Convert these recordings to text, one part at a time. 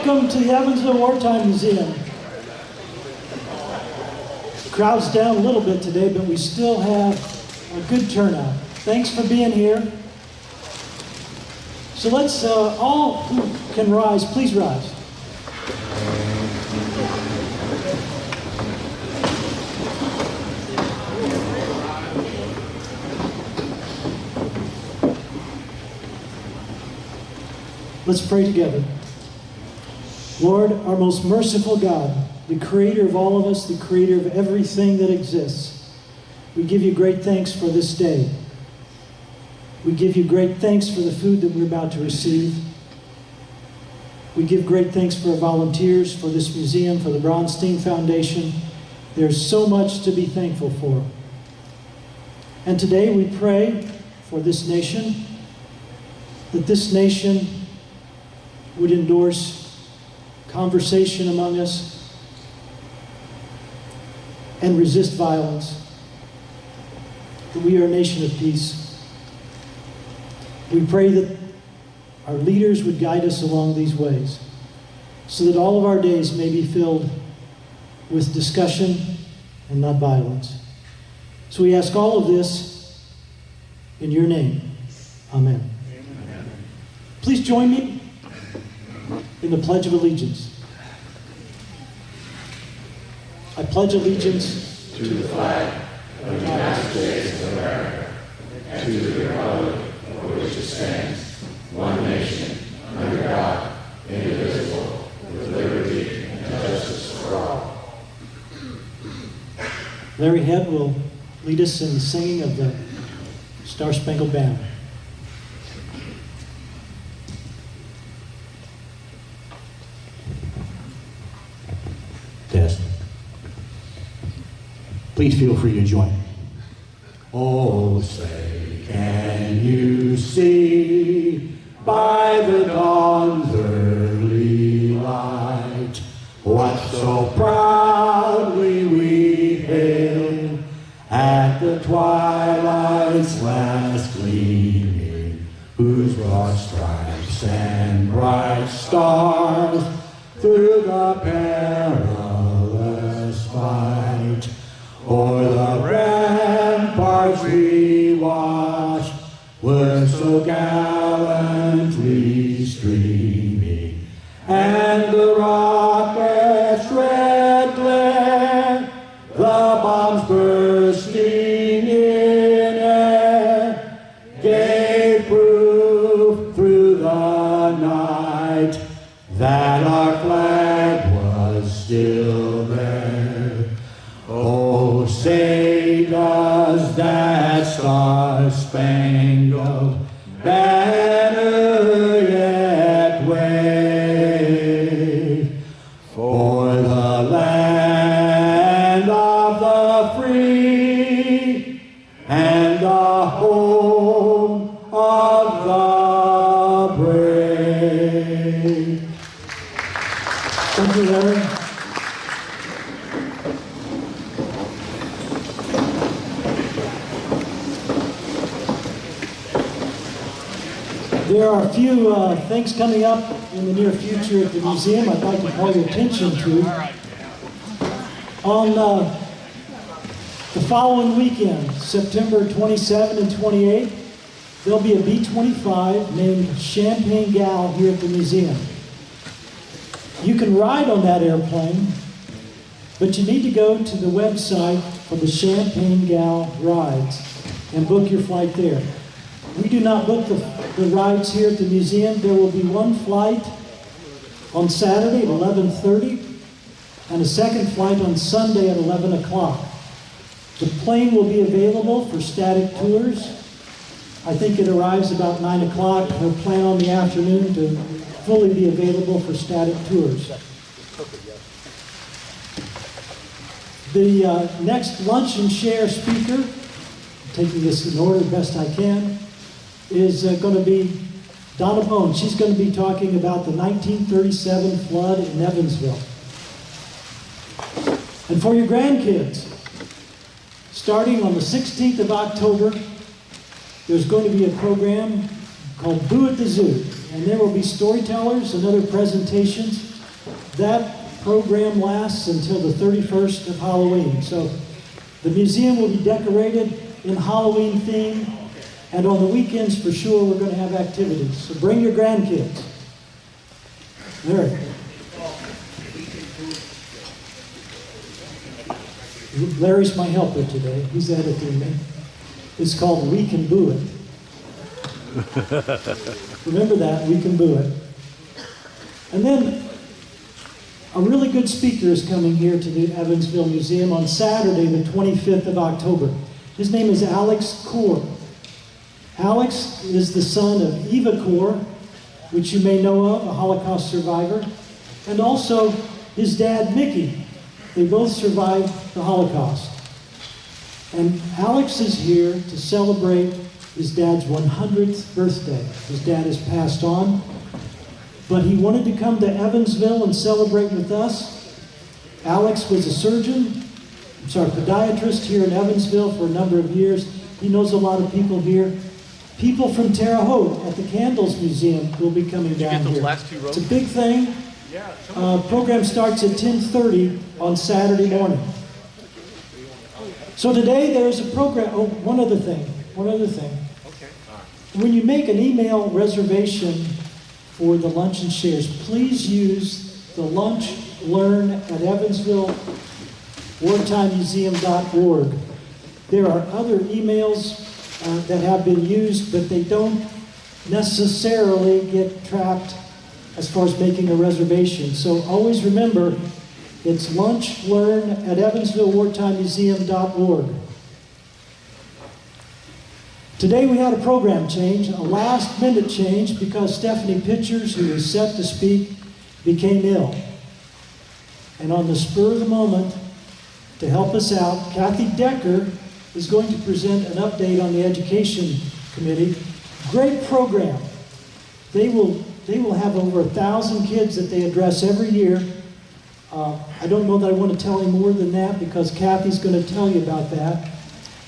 Welcome to the Evansville Wartime Museum. The crowd's down a little bit today, but we still have a good turnout. Thanks for being here. So let's all who can rise, please rise. Let's pray together. Lord, our most merciful God, the creator of all of us, the creator of everything that exists, we give you great thanks for this day. We give you great thanks for the food that we're about to receive. We give great thanks for our volunteers, for this museum, for the Bronstein Foundation. There's so much to be thankful for. And today we pray for this nation, that this nation would endorse conversation among us and resist violence, that we are a nation of peace. We pray that our leaders would guide us along these ways so that all of our days may be filled with discussion and not violence. So we ask all of this in your name. Amen. Amen. Please join me in the Pledge of Allegiance. I pledge allegiance to the flag of the United States of America and to the republic for which it stands, one nation, under God, indivisible, with liberty and justice for all. Larry Head will lead us in the singing of the Star-Spangled Banner. Test. Please feel free to join. Oh, say, can you see by the dawn's early light what so proudly we hailed at the twilight's last gleaming, whose broad stripes and bright stars through the perilous fight o'er the ramparts we watched were so gallantly streaming, and the rocket's red glare, the bombs bursting in air, gave proof through the night that our flag was still there. Oh, say does that star-spangled banner yet wave for the land of the free and the home of the brave? Thank you, Larry. There are a few things coming up in the near future at the museum I'd like to call your attention to. On the following weekend, September 27 and 28, there'll be a B-25 named Champagne Gal here at the museum. You can ride on that airplane, but you need to go to the website for the Champagne Gal rides and book your flight there. We do not book the rides here at the museum. There will be one flight on Saturday at 11:30 and a second flight on Sunday at 11 o'clock. The plane will be available for static tours. I think it arrives about 9 o'clock. We'll plan on the afternoon to fully be available for static tours. The next lunch and share speaker, taking this in order best I can, is going to be Donna Bone. She's going to be talking about the 1937 flood in Evansville. And for your grandkids, starting on the 16th of October, there's going to be a program called Boo at the Zoo. And there will be storytellers and other presentations That program lasts until the 31st of Halloween. So the museum will be decorated in Halloween theme, and on the weekends for sure we're going to have activities. So bring your grandkids. There. Larry's my helper today. He's editing me. It's called We Can Boo It. Remember that, We Can Boo It. And then a really good speaker is coming here to the Evansville Museum on Saturday, the 25th of October. His name is Alex Kaur. Alex is the son of Eva Kaur, which you may know of, a Holocaust survivor, and also his dad, Mickey. They both survived the Holocaust. And Alex is here to celebrate his dad's 100th birthday. His dad has passed on, but he wanted to come to Evansville and celebrate with us. Alex was a podiatrist here in Evansville for a number of years. He knows a lot of people here. People from Terre Haute at the Candles Museum will be coming down here. Last two rows? It's a big thing. Program starts at 10:30 on Saturday morning. So today there's a program. Oh, one other thing. Okay. When you make an email reservation for the lunch and shares, please use the lunch learn at Evansville wartimemuseum.org. There are other emails that have been used, but they don't necessarily get trapped as far as making a reservation. So always remember, it's lunchlearn at evansvillewartimemuseum.org. Today we had a program change, a last-minute change, because Stephanie Pitchers, who was set to speak, became ill. And on the spur of the moment, to help us out, Kathy Decker is going to present an update on the Education Committee. Great program. They will have over 1,000 kids that they address every year. I don't know that I want to tell you more than that because Kathy's going to tell you about that.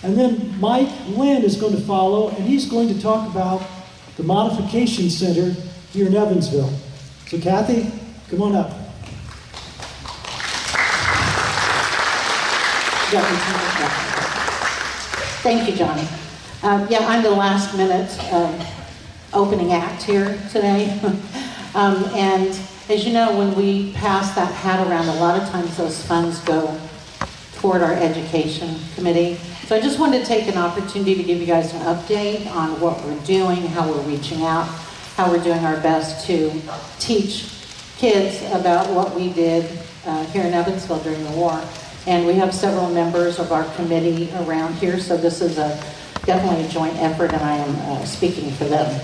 And then Mike Lynn is going to follow, and he's going to talk about the Modification Center here in Evansville. So Kathy, come on up. Thank you, Johnny. I'm the last minute opening act here today. And as you know, when we pass that hat around, a lot of times those funds go toward our education committee. So I just wanted to take an opportunity to give you guys an update on what we're doing, how we're reaching out, how we're doing our best to teach kids about what we did here in Evansville during the war. And we have several members of our committee around here, so this is definitely a joint effort, and I am speaking for them.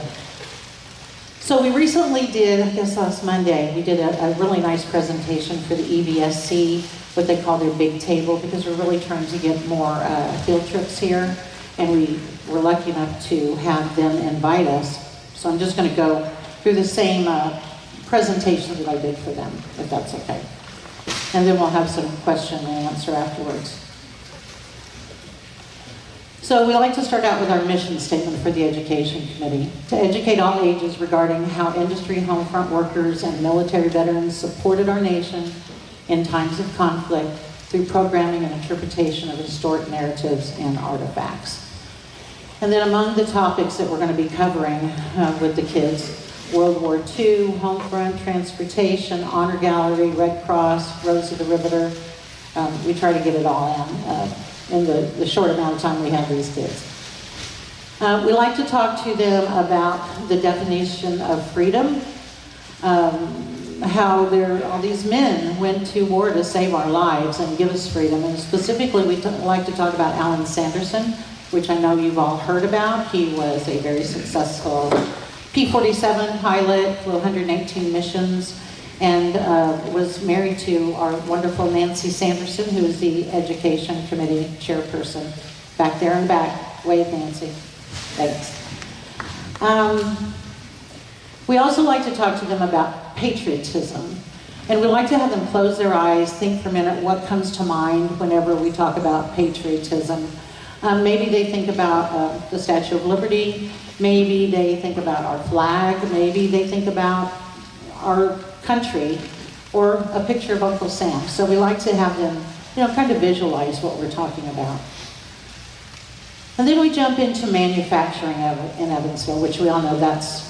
So we recently did, I guess last Monday, we did a really nice presentation for the EVSC, what they call their big table, because we're really trying to get more field trips here, and we were lucky enough to have them invite us. So I'm just going to go through the same presentation that I did for them, if that's okay. And then we'll have some question and answer afterwards. So we like to start out with our mission statement for the Education Committee: to educate all ages regarding how industry, home front workers, and military veterans supported our nation in times of conflict through programming and interpretation of historic narratives and artifacts. And then among the topics that we're going to be covering with the kids: World War II, home front, transportation, honor gallery, Red Cross, Rose of the Riveter. We try to get it all in the short amount of time we have these kids. We like to talk to them about the definition of freedom, how all these men went to war to save our lives and give us freedom. And specifically, we like to talk about Alan Sanderson, which I know you've all heard about. He was a very successful P-47 pilot, flew 118 missions, and was married to our wonderful Nancy Sanderson, who is the Education Committee chairperson. Back there in the back. Wave, Nancy. Thanks. We also like to talk to them about patriotism. And we like to have them close their eyes, think for a minute what comes to mind whenever we talk about patriotism. Maybe they think about the Statue of Liberty. Maybe they think about our flag. Maybe they think about our country or a picture of Uncle Sam. So we like to have them, kind of visualize what we're talking about. And then we jump into manufacturing in Evansville, which we all know that's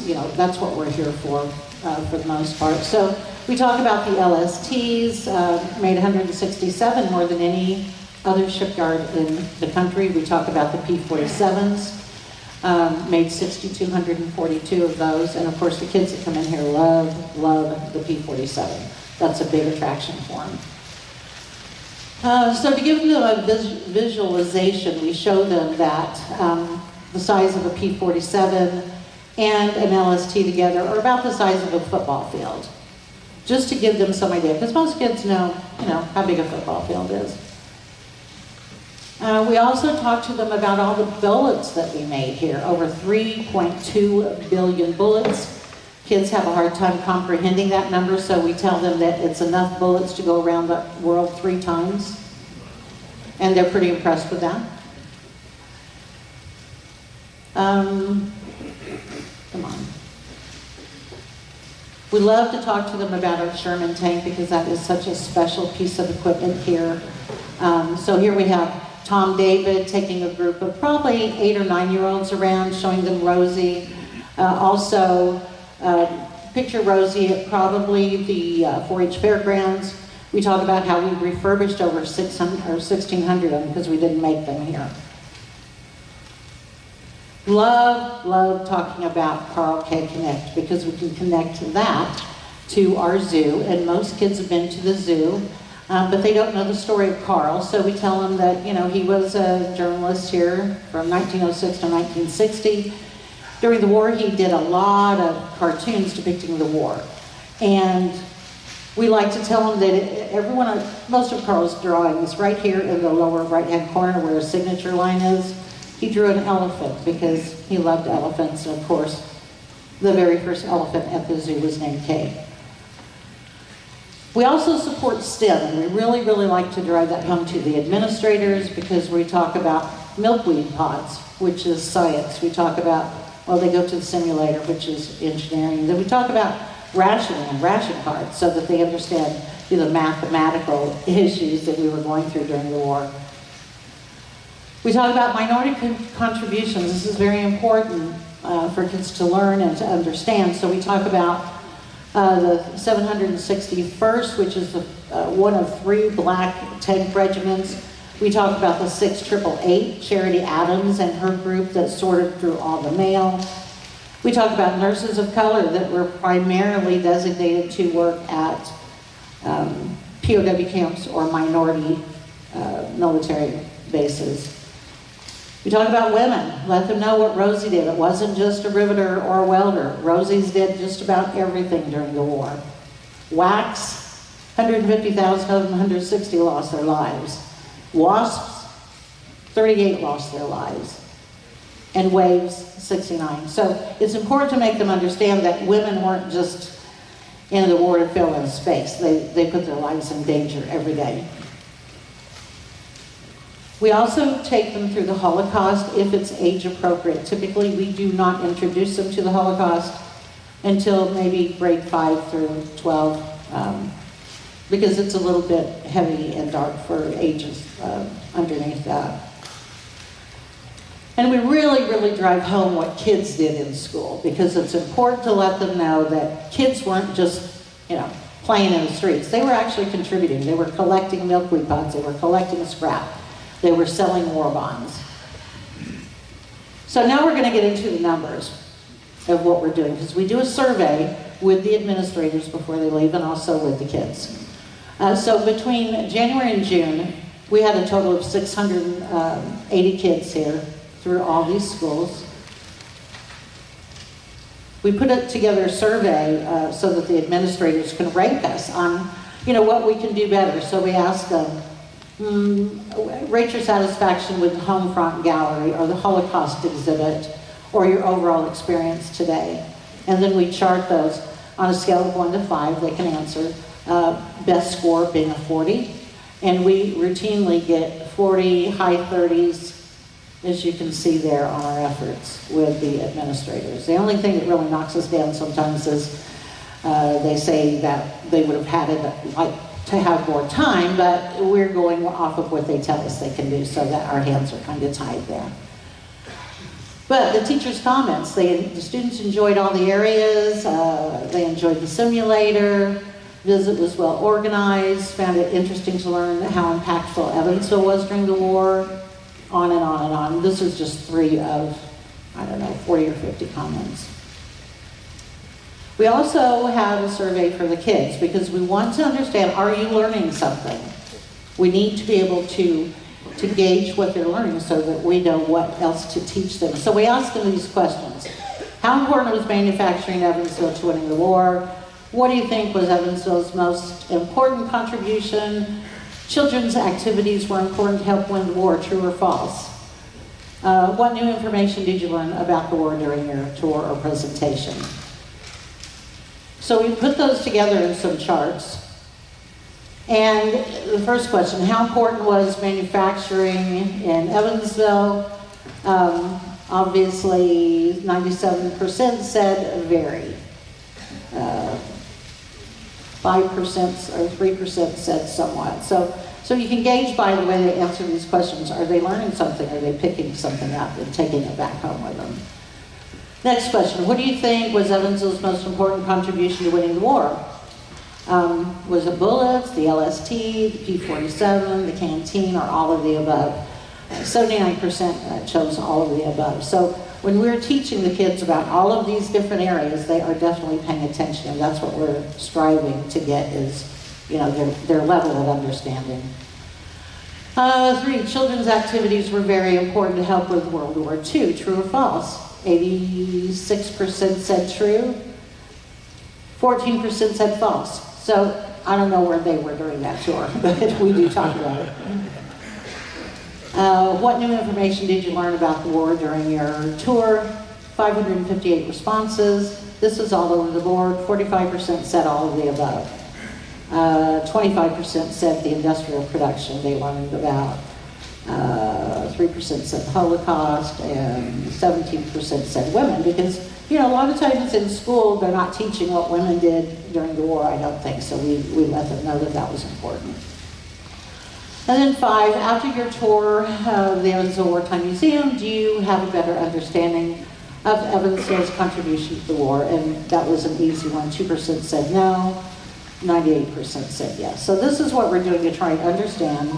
what we're here for the most part. So we talk about the LSTs, made 167, more than any other shipyard in the country. We talk about the P-47s, made 6,242 of those. And of course, the kids that come in here love the P-47. That's a big attraction for them. So to give them a visualization, we show them that the size of a P-47 and an LST together are about the size of a football field. Just to give them some idea, because most kids know, how big a football field is. We also talk to them about all the bullets that we made here, over 3.2 billion bullets. Kids have a hard time comprehending that number, so we tell them that it's enough bullets to go around the world 3 times. And they're pretty impressed with that. Come on. We love to talk to them about our Sherman tank because that is such a special piece of equipment here. So here we have Tom David taking a group of probably 8 or 9-year-olds around, showing them Rosie. Picture Rosie at probably the 4-H fairgrounds. We talk about how we refurbished over 600 or 1,600 of them because we didn't make them here. Love talking about Carl K. Connect because we can connect that to our zoo, and most kids have been to the zoo, but they don't know the story of Carl, so we tell them that, he was a journalist here from 1906 to 1960. During the war, he did a lot of cartoons depicting the war, and we like to tell them that most of Carl's drawings, right here in the lower right-hand corner where his signature line is, he drew an elephant because he loved elephants, and of course, the very first elephant at the zoo was named Kay. We also support STEM, and we really like to drive that home to the administrators because we talk about milkweed pods, which is science. We talk about, they go to the simulator, which is engineering. Then we talk about rationing and ration cards so that they understand the mathematical issues that we were going through during the war. We talk about minority contributions. This is very important for kids to learn and to understand. So we talk about the 761st, which is one of 3 black tank regiments. We talk about the 6888, Charity Adams and her group that sorted through all the mail. We talk about nurses of color that were primarily designated to work at POW camps or minority military bases. We talk about women. Let them know what Rosie did. It wasn't just a riveter or a welder. Rosie's did just about everything during the war. Wax, 150,000 of them, 160 lost their lives. Wasps, 38 lost their lives. And waves, 69. So it's important to make them understand that women weren't just in the war to fill in space. They put their lives in danger every day. We also take them through the Holocaust if it's age appropriate. Typically, we do not introduce them to the Holocaust until maybe grade 5 through 12, because it's a little bit heavy and dark for ages underneath that. And we really drive home what kids did in school, because it's important to let them know that kids weren't just, playing in the streets. They were actually contributing. They were collecting milkweed pods. They were collecting scrap. They were selling war bonds. So now we're going to get into the numbers of what we're doing, because we do a survey with the administrators before they leave and also with the kids. So between January and June, we had a total of 680 kids here through all these schools. We put together a survey so that the administrators can rank us on, what we can do better. So we asked them, rate your satisfaction with the home front gallery or the Holocaust exhibit or your overall experience today. And then we chart those on a scale of 1 to 5. They can answer, best score being a 40. And we routinely get 40, high 30s, as you can see there on our efforts with the administrators. The only thing that really knocks us down sometimes is they say that they would have had it like to have more time, but we're going off of what they tell us they can do, so that our hands are kind of tied there. But the teachers' comments, the students enjoyed all the areas, they enjoyed the simulator, visit was well organized, found it interesting to learn how impactful Evansville was during the war, on and on and on. This is just 3 of, 40 or 50 comments. We also have a survey for the kids because we want to understand, are you learning something? We need to be able to gauge what they're learning so that we know what else to teach them. So we ask them these questions. How important was manufacturing in Evansville to winning the war? What do you think was Evansville's most important contribution? Children's activities were important to help win the war, true or false? What new information did you learn about the war during your tour or presentation? So we put those together in some charts. And the first question, how important was manufacturing in Evansville? Obviously, 97% said very. 5% or 3% said somewhat. So you can gauge by the way they answer these questions. Are they learning something? Are they picking something up and taking it back home with them? Next question, what do you think was Evansville's most important contribution to winning the war? Was it bullets, the LST, the P-47, the canteen, or all of the above? 79% chose all of the above. So when we're teaching the kids about all of these different areas, they are definitely paying attention, and that's what we're striving to get is, their level of understanding. 3, children's activities were very important to help with World War II, true or false? 86% said true, 14% said false. So I don't know where they were during that tour, but we do talk about it. What new information did you learn about the war during your tour? 558 responses. This is all over the board. 45% said all of the above. 25% said the industrial production they learned about. 3% said the Holocaust, and 17% said women, because a lot of times in school they're not teaching what women did during the war, I don't think, so we let them know that that was important. And then 5, after your tour of the Evansville Wartime Museum, do you have a better understanding of Evansville's contribution to the war? And that was an easy one. 2% said no, 98% said yes. So this is what we're doing to try and understand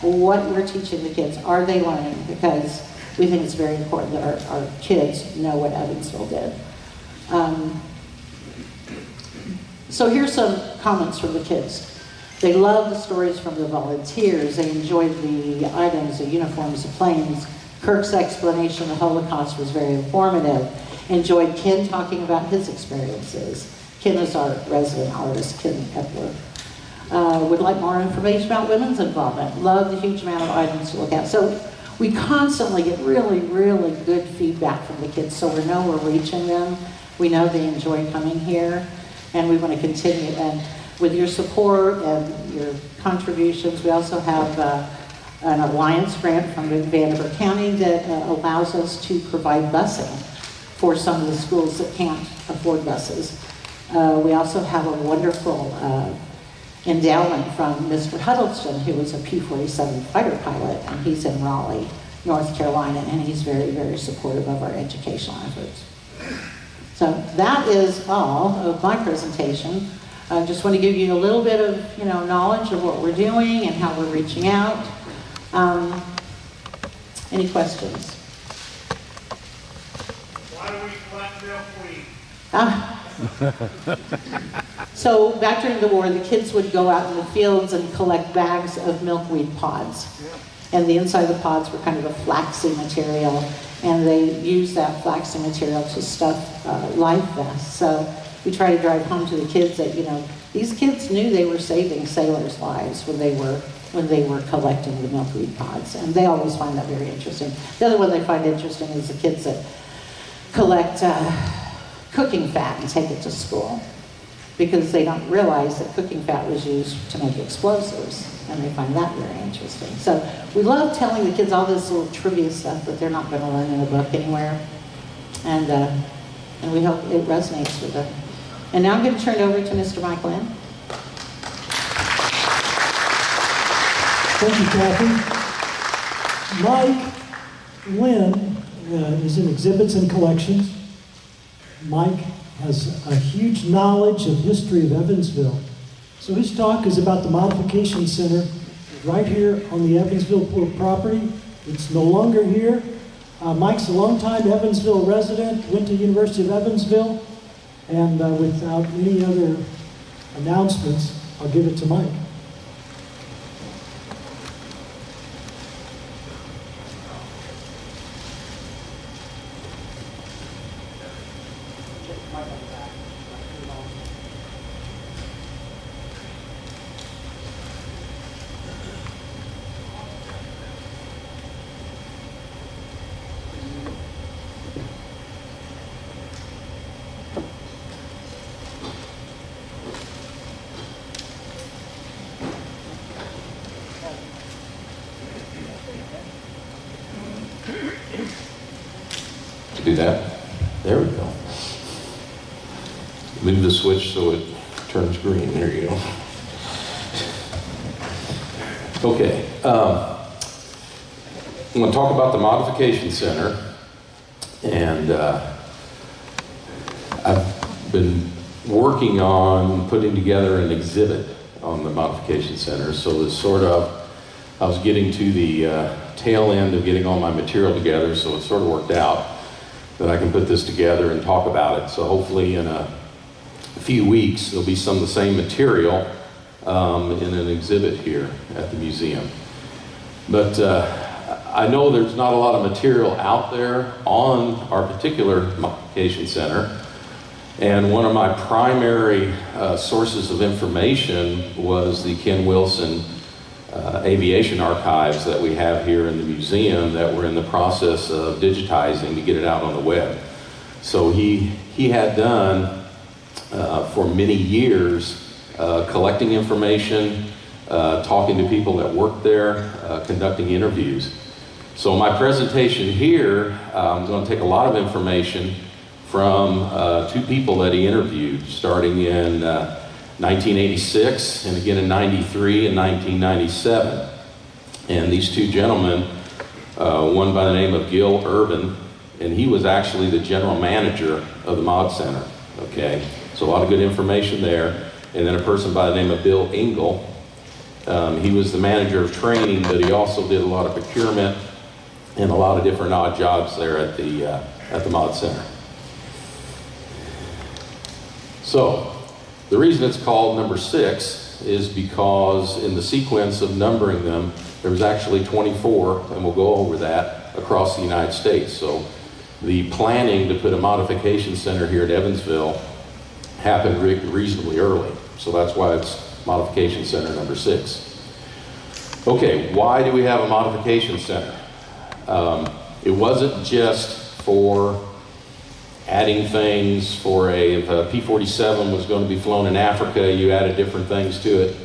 what we're teaching the kids. Are they learning? Because we think it's very important that our kids know what Evansville did. So here's some comments from the kids. They loved the stories from the volunteers. They enjoyed the items, the uniforms, the planes. Kirk's explanation of the Holocaust was very informative. Enjoyed Ken talking about his experiences. Ken is our resident artist, Ken Epler. Would like more information about women's involvement. Love the huge amount of items to look at. So we constantly get really, really good feedback from the kids, so we know we're reaching them. We know they enjoy coming here, and we want to continue. And with your support and your contributions, we also have an alliance grant from Vanderbilt County that allows us to provide busing for some of the schools that can't afford buses. We also have a wonderful endowment from Mr. Huddleston, who was a P-47 fighter pilot, and he's in Raleigh, North Carolina, and he's very, very supportive of our educational efforts. So that is all of my presentation. I just want to give you a little bit of, knowledge of what we're doing and how we're reaching out. Any questions? Why do we collect milkweed? So back during the war, the kids would go out in the fields and collect bags of milkweed pods. And the inside of the pods were kind of a flaxy material, and they used that flaxy material to stuff life vests. So we try to drive home to the kids that, these kids knew they were saving sailors' lives when they were collecting the milkweed pods, and they always find that very interesting. The other one they find interesting is the kids that collect cooking fat and take it to school, because they don't realize that cooking fat was used to make explosives, and they find that very interesting. So we love telling the kids all this little trivia stuff that they're not going to learn in a book anywhere, and we hope it resonates with them. And now I'm going to turn it over to Mr. Mike Lynn. Thank you, Kathy. Mike Lynn is in exhibits and collections. Mike has a huge knowledge of history of Evansville. So his talk is about the Modification Center right here on the Evansville property. It's no longer here. Mike's a longtime Evansville resident, went to University of Evansville, and without any other announcements, I'll give it to Mike. Do that. There we go. Move the switch so it turns green. There you go. Okay. I'm going to talk about the Modification Center. And I've been working on putting together an exhibit on the Modification Center. So this sort of, I was getting to the tail end of getting all my material together, so it sort of worked out that I can put this together and talk about it. So hopefully in a few weeks, there'll be some of the same material in an exhibit here at the museum. But I know there's not a lot of material out there on our particular Modification Center. And one of my primary sources of information was the Ken Wilson aviation archives that we have here in the museum that we're in the process of digitizing to get it out on the web. So he had done for many years collecting information, talking to people that worked there, conducting interviews. So my presentation here, I'm going to take a lot of information from two people that he interviewed starting in 1986 and again in 93 and 1997. And these two gentlemen, one by the name of Gil Urban, and he was actually the general manager of the Mod Center, okay? So a lot of good information there. And then a person by the name of Bill Engel. He was the manager of training, but he also did a lot of procurement and a lot of different odd jobs there at the Mod Center. So, the reason it's called number 6 is because in the sequence of numbering them, there was actually 24, and we'll go over that, across the United States. So the planning to put a modification center here at Evansville happened reasonably early. So that's why it's Modification Center number 6. Okay, why do we have a modification center? It wasn't just for adding things for if a P-47 was going to be flown in Africa, you added different things to it.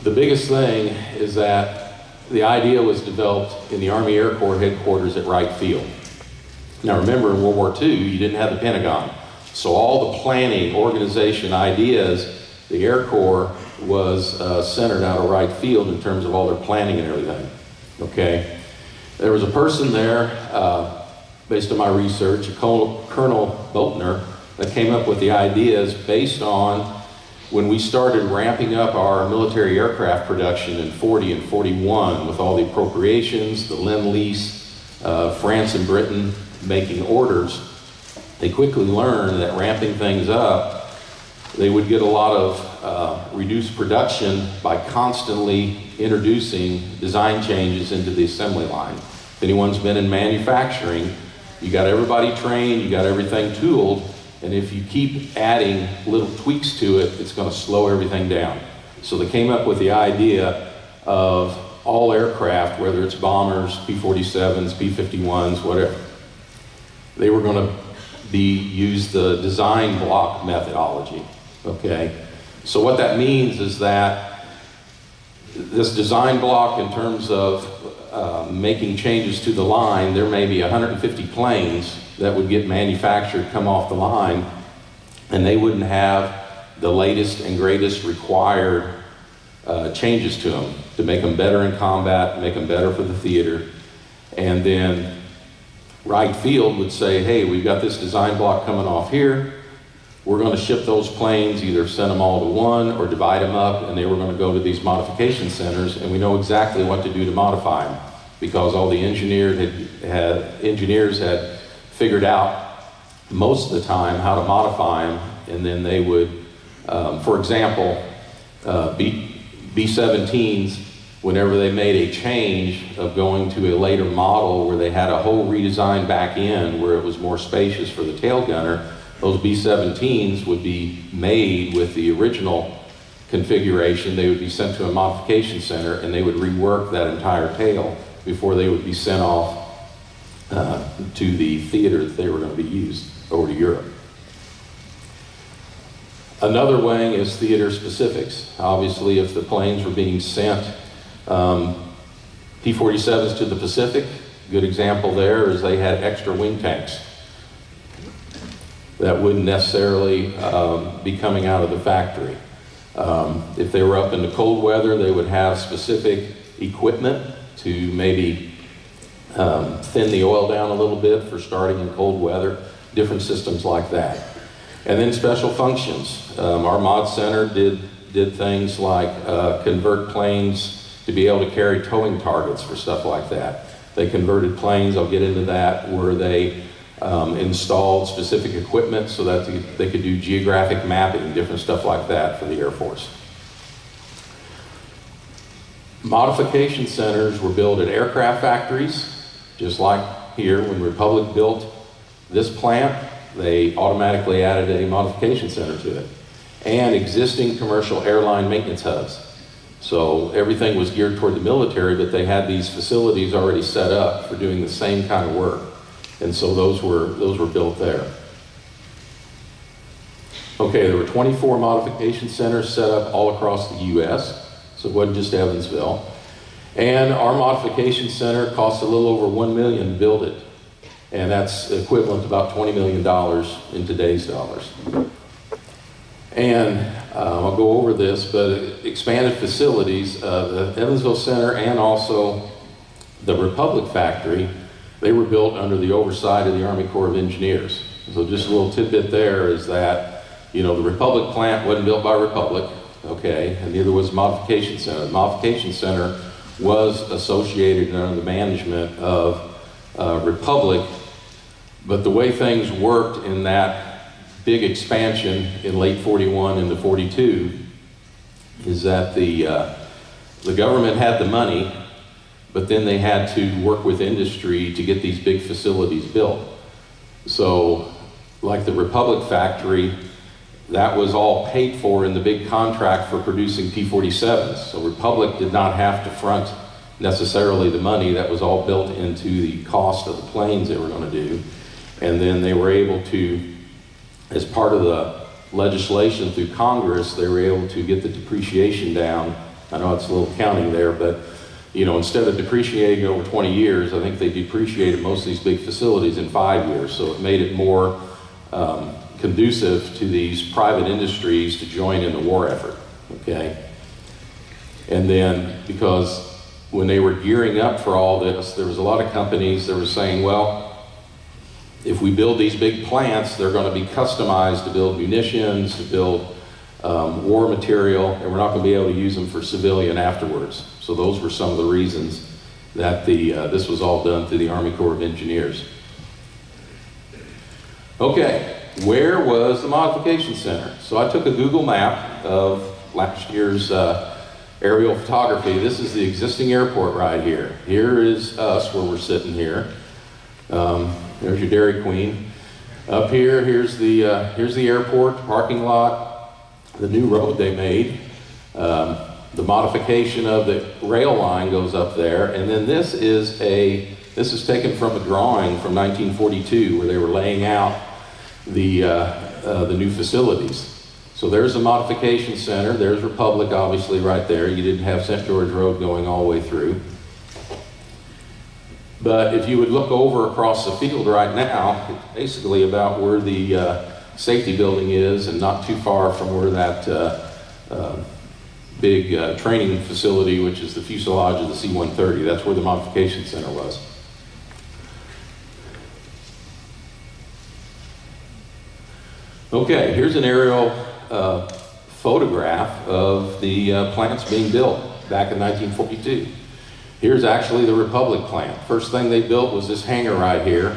The biggest thing is that the idea was developed in the Army Air Corps headquarters at Wright Field. Now remember, in World War II, you didn't have the Pentagon. So all the planning, organization, ideas, the Air Corps was centered out of Wright Field in terms of all their planning and everything, okay? There was a person there, based on my research, Colonel Boatner, that came up with the ideas based on when we started ramping up our military aircraft production in 40 and 41 with all the appropriations, the Lend-Lease, France and Britain making orders. They quickly learned that ramping things up, they would get a lot of reduced production by constantly introducing design changes into the assembly line. If anyone's been in manufacturing, you got everybody trained, you got everything tooled, and if you keep adding little tweaks to it, it's going to slow everything down. So they came up with the idea of all aircraft, whether it's bombers, P-47s, P-51s, whatever, they were going to use the design block methodology, okay? So what that means is that this design block in terms of making changes to the line, there may be 150 planes that would get manufactured, come off the line, and they wouldn't have the latest and greatest required changes to them to make them better in combat, make them better for the theater. And then Wright Field would say, hey, we've got this design block coming off here. We're going to ship those planes, either send them all to one or divide them up, and they were going to go to these modification centers, and we know exactly what to do to modify them because all the engineers had figured out most of the time how to modify them, and then they would, for example, B-17s, whenever they made a change of going to a later model where they had a whole redesign back end where it was more spacious for the tail gunner, those B-17s would be made with the original configuration. They would be sent to a modification center and they would rework that entire tail before they would be sent off to the theater that they were going to be used over to Europe. Another wing is theater specifics. Obviously, if the planes were being sent P-47s to the Pacific, good example there is they had extra wing tanks that wouldn't necessarily be coming out of the factory. If they were up in the cold weather, they would have specific equipment to maybe thin the oil down a little bit for starting in cold weather, different systems like that. And then special functions. Our mod center did things like convert planes to be able to carry towing targets for stuff like that. They converted planes, I'll get into that, where they installed specific equipment so that they could do geographic mapping, different stuff like that for the Air Force. Modification centers were built at aircraft factories, just like here when Republic built this plant, they automatically added a modification center to it, and existing commercial airline maintenance hubs. So everything was geared toward the military, but they had these facilities already set up for doing the same kind of work. And so those were built there. Okay, there were 24 modification centers set up all across the US, so it wasn't just Evansville. And our modification center cost a little over $1 million to build it. And that's equivalent to about $20 million in today's dollars. And I'll go over this, but expanded facilities, the Evansville Center and also the Republic factory, they were built under the oversight of the Army Corps of Engineers. So just a little tidbit there is that, the Republic plant wasn't built by Republic, okay, and neither was the Modification Center. The Modification Center was associated under the management of Republic, but the way things worked in that big expansion in late 41 into 42 is that the government had the money, but then they had to work with industry to get these big facilities built. So, like the Republic factory, that was all paid for in the big contract for producing P-47s. So Republic did not have to front necessarily the money. That was all built into the cost of the planes they were going to do. And then they were able to, as part of the legislation through Congress, they were able to get the depreciation down. I know it's a little counting there, but instead of depreciating over 20 years, I think they depreciated most of these big facilities in 5 years. So it made it more conducive to these private industries to join in the war effort, okay? And then, because when they were gearing up for all this, there was a lot of companies that were saying, well, if we build these big plants, they're going to be customized to build munitions, to build war material, and we're not going to be able to use them for civilian afterwards. So those were some of the reasons that this was all done through the Army Corps of Engineers. Okay, where was the Modification Center? So I took a Google map of last year's aerial photography. This is the existing airport right here. Here is us where we're sitting here. There's your Dairy Queen. Up here, here's the airport, parking lot, the new road they made. The modification of the rail line goes up there, and then this is taken from a drawing from 1942 where they were laying out the new facilities. So there's the Modification Center. There's Republic, obviously, right there. You didn't have St. George Road going all the way through. But if you would look over across the field right now, it's basically about where the safety building is and not too far from where that big training facility, which is the fuselage of the C-130. That's where the modification center was. Okay, here's an aerial photograph of the plants being built back in 1942. Here's actually the Republic plant. First thing they built was this hangar right here,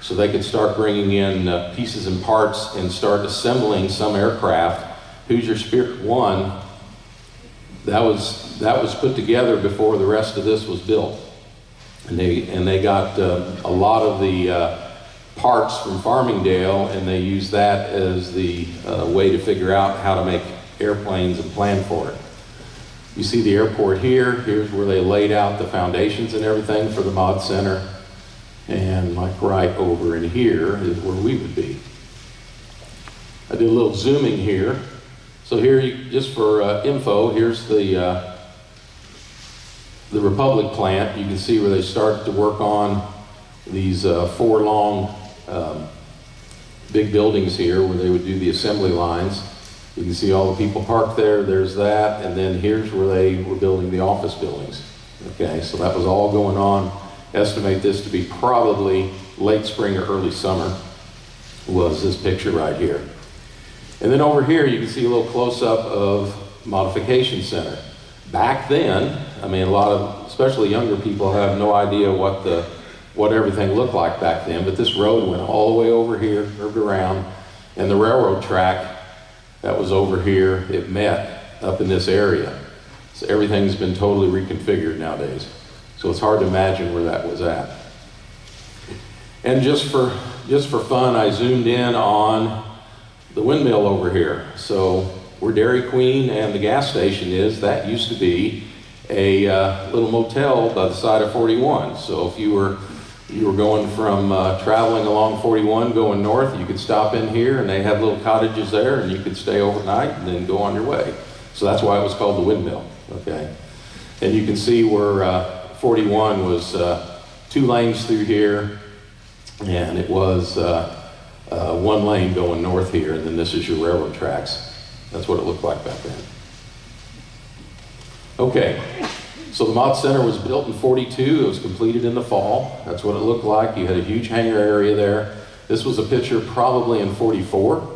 so they could start bringing in pieces and parts and start assembling some aircraft. Hoosier Spirit 1, that was put together before the rest of this was built. And they got a lot of the parts from Farmingdale, and they used that as the way to figure out how to make airplanes and plan for it. You see the airport here. Here's where they laid out the foundations and everything for the Mod Center. And like right over in here is where we would be. I did a little zooming here. So here, just for info, here's the Republic plant. You can see where they started to work on these 4 long big buildings here where they would do the assembly lines. You can see all the people parked there. There's that. And then here's where they were building the office buildings. Okay, so that was all going on. Estimate this to be probably late spring or early summer was this picture right here. And then over here you can see a little close-up of Modification Center. Back then, I mean, a lot of, especially younger people, have no idea what everything looked like back then, but this road went all the way over here, curved around, and the railroad track that was over here, it met up in this area. So everything's been totally reconfigured nowadays. So it's hard to imagine where that was at. And just for fun, I zoomed in on the windmill over here. So where Dairy Queen and the gas station is, that used to be a little motel by the side of 41. So if you were going from traveling along 41 going north, you could stop in here and they had little cottages there and you could stay overnight and then go on your way. So that's why it was called the windmill, okay? And you can see where 41 was 2 lanes through here, and it was 1 lane going north here, and then this is your railroad tracks. That's what it looked like back then. Okay, so the Mod Center was built in 42. It was completed in the fall. That's what it looked like. You had a huge hangar area there. This was a picture probably in 44.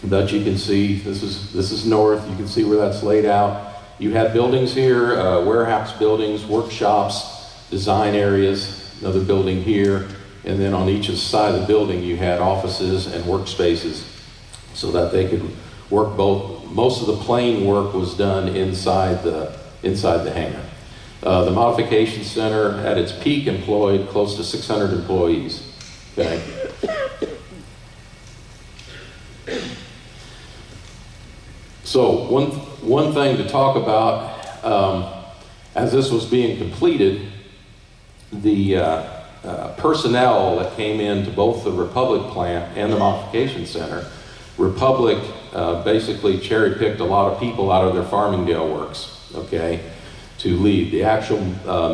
But you can see, this is north. You can see where that's laid out. You had buildings here, warehouse buildings, workshops, design areas, another building here, and then on each side of the building you had offices and workspaces so that they could work both. Most of the plane work was done inside the hangar. The modification center at its peak employed close to 600 employees. Okay. So one thing to talk about, as this was being completed, the personnel that came into both the Republic plant and the modification center, Republic basically cherry-picked a lot of people out of their Farmingdale works, okay, to lead. The actual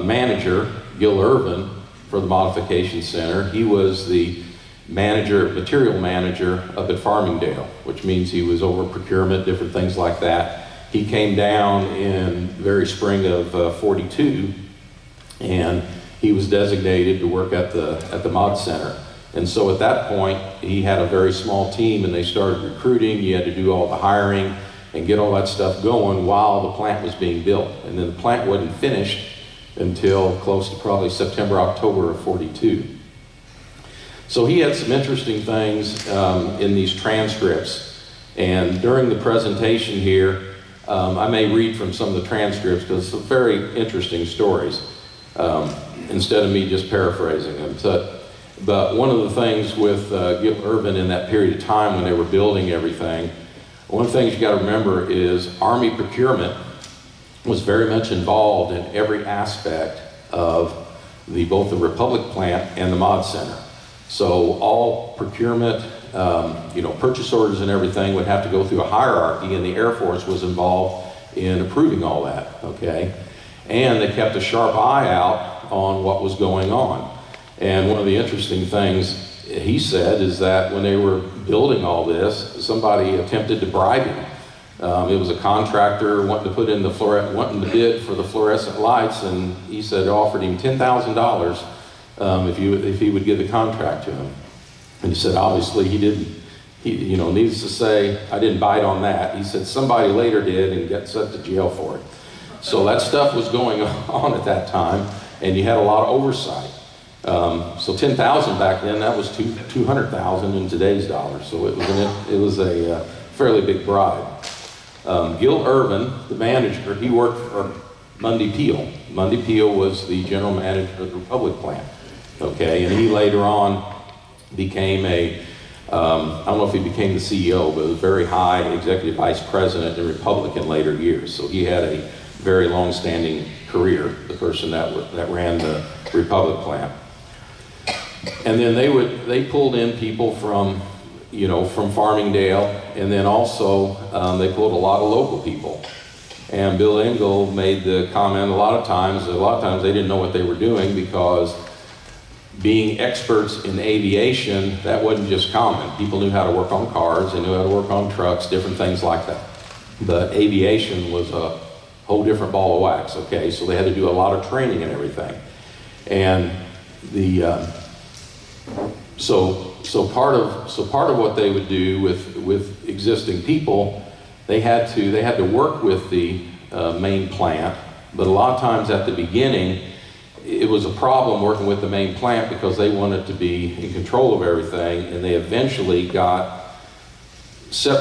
manager, Gil Irvin, for the modification center, he was the material manager up at Farmingdale, which means he was over procurement, different things like that. He came down in very spring of 42, and he was designated to work at the Mod Center. And so at that point, he had a very small team, and they started recruiting. You had to do all the hiring and get all that stuff going while the plant was being built. And then the plant wasn't finished until close to probably September, October of 42. So he had some interesting things in these transcripts. And during the presentation here, I may read from some of the transcripts because some very interesting stories, instead of me just paraphrasing them. But one of the things with Gil Irvin in that period of time when they were building everything, one of the things you got to remember is Army procurement was very much involved in every aspect of both the Republic plant and the Mod Center. So all procurement, purchase orders and everything would have to go through a hierarchy, and the Air Force was involved in approving all that, okay? And they kept a sharp eye out on what was going on. And one of the interesting things he said is that when they were building all this, somebody attempted to bribe him It was a contractor wanting to put in wanting to bid for the fluorescent lights, and he said offered him $10,000 if he would give the contract to him. And he said obviously he didn't. Needless to say, I didn't bite on that. He said somebody later did and got sent to jail for it. So that stuff was going on at that time, and you had a lot of oversight. So $10,000 back then, that was $200,000 in today's dollars. So it was a fairly big bribe. Gil Irvin, the manager, he worked for Mundy Peel. Mundy Peel was the general manager of the Republic plant. Okay, and he later on became I don't know if he became the CEO, but was very high executive vice president in Republic in later years. So he had a very long-standing career, the person that ran the Republic plant. And then they pulled in people from Farmingdale, and then also they pulled a lot of local people. And Bill Engel made the comment a lot of times they didn't know what they were doing, because being experts in aviation, that wasn't just common. People knew how to work on cars, they knew how to work on trucks, different things like that. But aviation was a whole different ball of wax, okay? So they had to do a lot of training and everything. And so part of what they would do with existing people, they had to work with the main plant, but a lot of times at the beginning, it was a problem working with the main plant because they wanted to be in control of everything, and they eventually got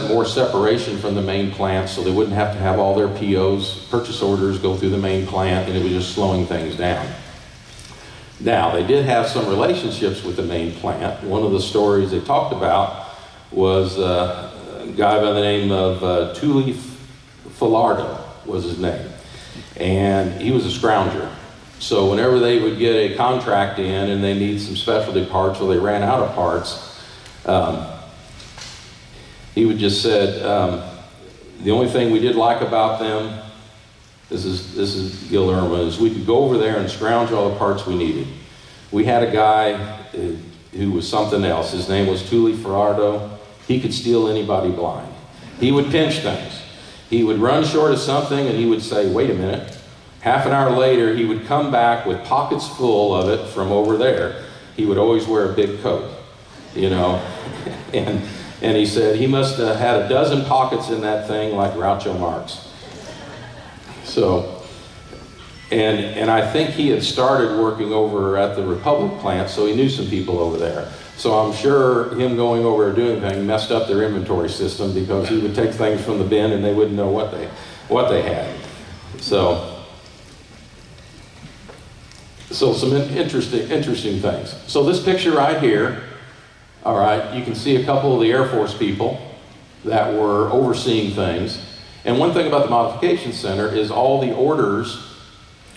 more separation from the main plant, so they wouldn't have to have all their POs, purchase orders, go through the main plant, and it was just slowing things down. Now, they did have some relationships with the main plant. One of the stories they talked about was a guy by the name of Tully Filardo was his name, and he was a scrounger. So whenever they would get a contract in and they need some specialty parts, or they ran out of parts, he would just said, the only thing we did like about them, this is Gil Irvin, is we could go over there and scrounge all the parts we needed. We had a guy who was something else. His name was Tully Filardo. He could steal anybody blind. He would pinch things. He would run short of something and he would say, wait a minute. Half an hour later, he would come back with pockets full of it from over there. He would always wear a big coat, and he said he must have had a dozen pockets in that thing like Groucho Marx. So, and I think he had started working over at the Republic plant, so he knew some people over there. So I'm sure him going over and doing things messed up their inventory system, because he would take things from the bin and they wouldn't know what they had. So some interesting things. So this picture right here, all right, you can see a couple of the Air Force people that were overseeing things. And one thing about the modification center is all the orders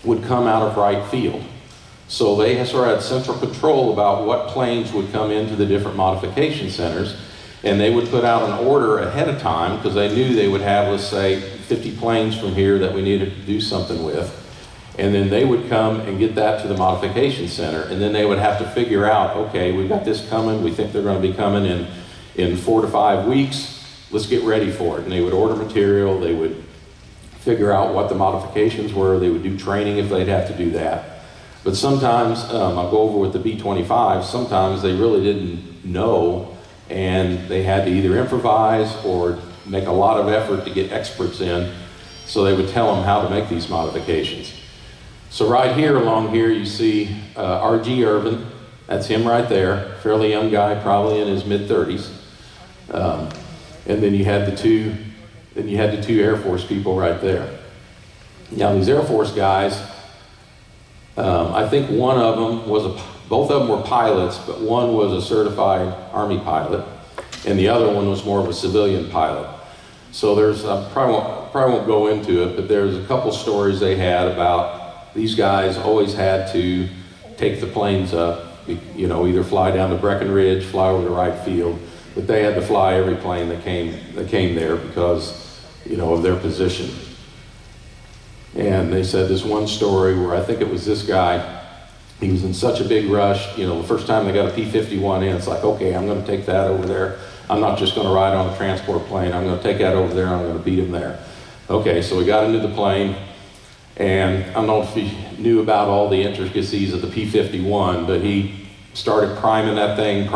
would come out of Wright Field. So they sort of had central control about what planes would come into the different modification centers, and they would put out an order ahead of time because they knew they would have, let's say, 50 planes from here that we needed to do something with. And then they would come and get that to the modification center, and then they would have to figure out, okay, we've got this coming, we think they're going to be coming in 4 to 5 weeks, let's get ready for it. And they would order material, they would figure out what the modifications were, they would do training if they'd have to do that. But sometimes, I'll go over with the B-25, sometimes they really didn't know, and they had to either improvise or make a lot of effort to get experts in, so they would tell them how to make these modifications. So right here, along here, you see R.G. Irvin. That's him right there, fairly young guy, probably in his mid-30s. And then you had the two Air Force people right there. Now these Air Force guys, I think one of them both of them were pilots, but one was a certified Army pilot, and the other one was more of a civilian pilot. So there's, probably won't go into it, but there's a couple stories they had about these guys always had to take the planes up, either fly down to Breckenridge, fly over to Wright Field, but they had to fly every plane that came there because, of their position. And they said this one story where I think it was this guy, he was in such a big rush, the first time they got a P-51 in, it's like, okay, I'm going to take that over there. I'm not just going to ride on a transport plane. I'm going to take that over there and I'm going to beat him there. Okay, so we got into the plane, and I don't know if he knew about all the intricacies of the P-51, but he started priming that thing,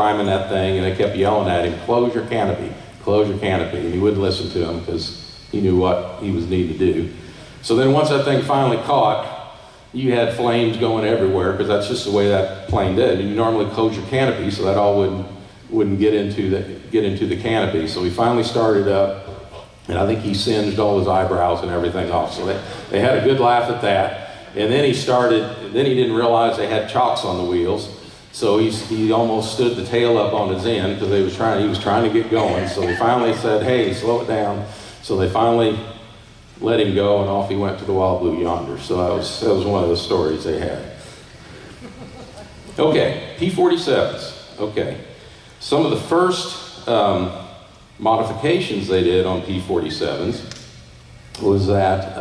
and they kept yelling at him, close your canopy, and he wouldn't listen to him because he knew what he was needing to do. So then once that thing finally caught, you had flames going everywhere because that's just the way that plane did. And you normally close your canopy so that all wouldn't get into the canopy. So we finally started up, and I think he singed all his eyebrows and everything off. So they had a good laugh at that. And then he didn't realize they had chocks on the wheels. So he almost stood the tail up on his end because he was trying to get going. So they finally said, hey, slow it down. So they finally let him go, and off he went to the Wild Blue Yonder. So that was one of the stories they had. Okay, P-47s. Okay. Some of the first modifications they did on P-47s was that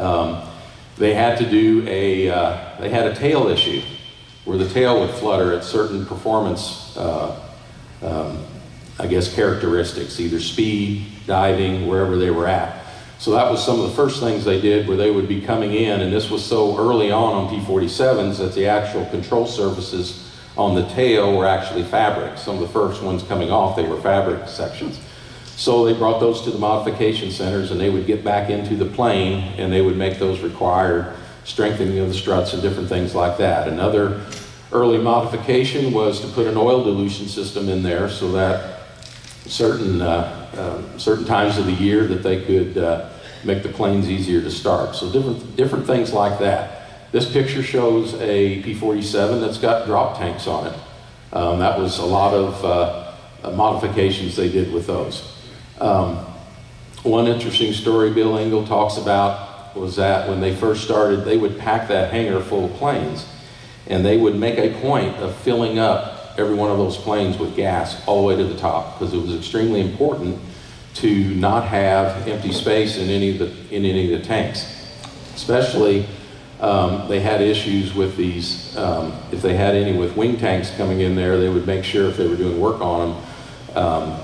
they had to do they had a tail issue where the tail would flutter at certain performance, characteristics, either speed, diving, wherever they were at. So that was some of the first things they did, where they would be coming in, and this was so early on P-47s that the actual control surfaces on the tail were actually fabric. Some of the first ones coming off, they were fabric sections. So they brought those to the modification centers, and they would get back into the plane, and they would make those required strengthening of the struts and different things like that. Another early modification was to put an oil dilution system in there so that certain times of the year that they could make the planes easier to start. So different things like that. This picture shows a P-47 that's got drop tanks on it. That was a lot of modifications they did with those. One interesting story Bill Engel talks about was that when they first started, they would pack that hangar full of planes, and they would make a point of filling up every one of those planes with gas all the way to the top, because it was extremely important to not have empty space in any of the tanks. Especially, they had issues with these, if they had any with wing tanks coming in there, they would make sure if they were doing work on them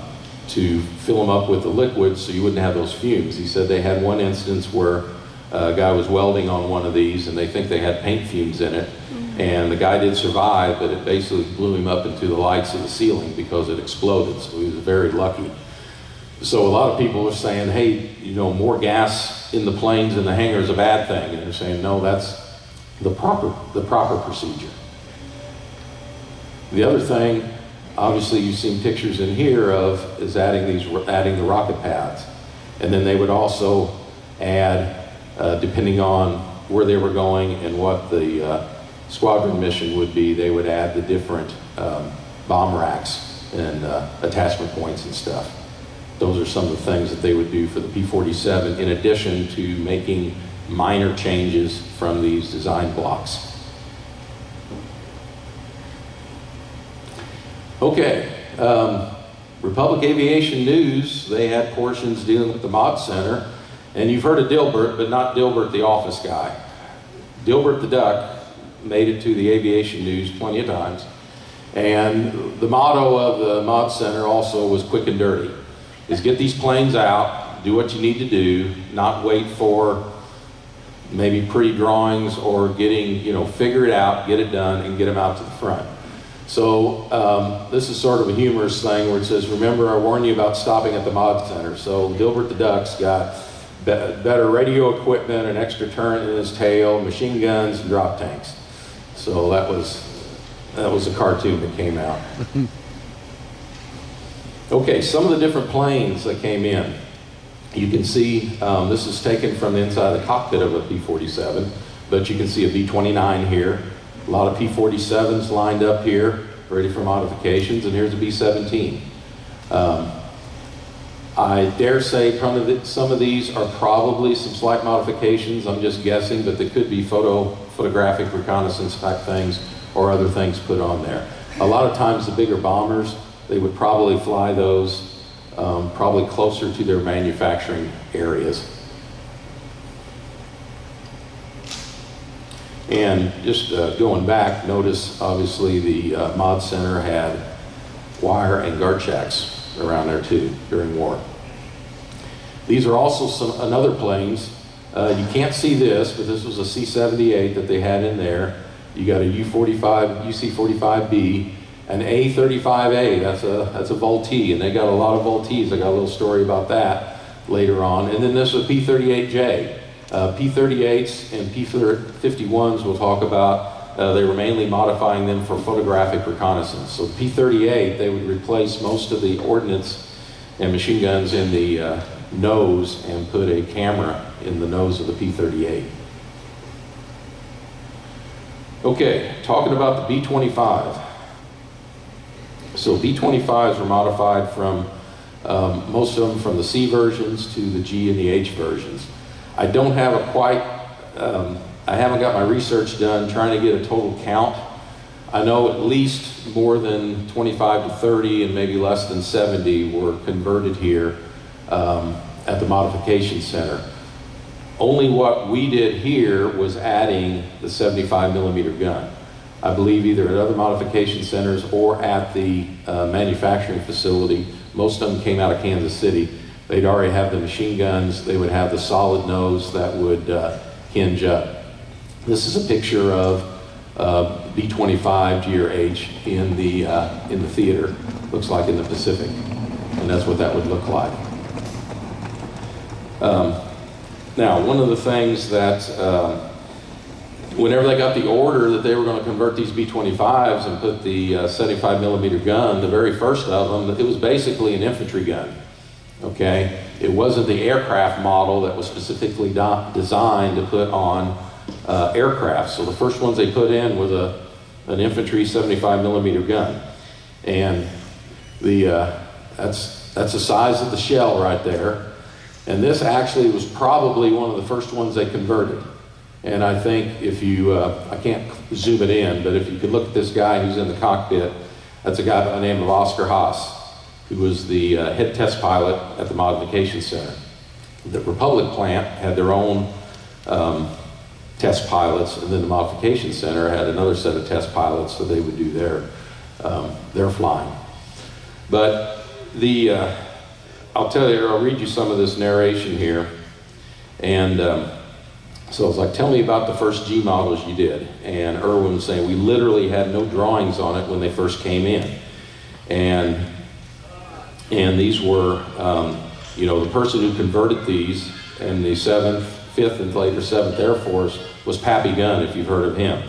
to fill them up with the liquid so you wouldn't have those fumes. He said they had one instance where a guy was welding on one of these, and they think they had paint fumes in it. And the guy did survive, but it basically blew him up into the lights of the ceiling because it exploded, so he was very lucky. So a lot of people are saying, hey, more gas in the planes in the hangar is a bad thing. And they're saying, no, that's the proper procedure. The other thing, obviously you've seen pictures in here is adding the rocket pads. And then they would also add, depending on where they were going and what the squadron mission would be, they would add the different bomb racks and attachment points and stuff. Those are some of the things that they would do for the P-47 in addition to making minor changes from these design blocks. Okay, Republic Aviation News, they had portions dealing with the Mod Center, and you've heard of Dilbert, but not Dilbert the office guy. Dilbert the Duck made it to the Aviation News plenty of times, and the motto of the Mod Center also was quick and dirty. Is get these planes out, do what you need to do, not wait for maybe pretty drawings or figure it out, get it done, and get them out to the front. So this is sort of a humorous thing where it says, remember I warned you about stopping at the Mod Center. So Dilbert the Duck's got better radio equipment, an extra turret in his tail, machine guns, and drop tanks. So that was a cartoon that came out. Okay, some of the different planes that came in. You can see, this is taken from the inside of the cockpit of a P-47, but you can see a B-29 here. A lot of P-47s lined up here, ready for modifications, and here's a B-17. I dare say some of these are probably some slight modifications, I'm just guessing, but they could be photographic reconnaissance type things or other things put on there. A lot of times the bigger bombers, they would probably fly those probably closer to their manufacturing areas. And just going back, notice obviously the Mod Center had wire and guard shacks around there too during war. These are also another planes. You can't see this, but this was a C-78 that they had in there. You got a UC-45B, an A-35A, that's a Vultee, and they got a lot of Vultees. I got a little story about that later on. And then this was P-38J. P-38s and P-51s we'll talk about. They were mainly modifying them for photographic reconnaissance. So P-38, they would replace most of the ordnance and machine guns in the nose and put a camera in the nose of the P-38. Okay, talking about the B-25. So B-25s were modified from, most of them from the C versions to the G and the H versions. I don't have I haven't got my research done trying to get a total count. I know at least more than 25 to 30 and maybe less than 70 were converted here at the modification center. Only what we did here was adding the 75 millimeter gun. I believe either at other modification centers or at the manufacturing facility. Most of them came out of Kansas City. They'd already have the machine guns. They would have the solid nose that would hinge up. This is a picture of B-25 GRH in the theater. Looks like in the Pacific, and that's what that would look like. Now, one of the things that whenever they got the order that they were going to convert these B-25s and put the 75 millimeter gun, the very first of them, it was basically an infantry gun. Okay, it wasn't the aircraft model that was specifically designed to put on aircraft. So the first ones they put in was an infantry 75 millimeter gun, and that's the size of the shell right there. And this actually was probably one of the first ones they converted. And I think if you, I can't zoom it in, but if you could look at this guy who's in the cockpit, that's a guy by the name of Oscar Haas, who was the head test pilot at the modification center. The Republic plant had their own test pilots, and then the modification center had another set of test pilots so they would do their flying. But I'll read you some of this narration here. And so it's like, tell me about the first G models you did. And Irwin was saying, we literally had no drawings on it when they first came in. And these were, the person who converted these in the 7th, 5th, and later 7th Air Force was Pappy Gunn, if you've heard of him.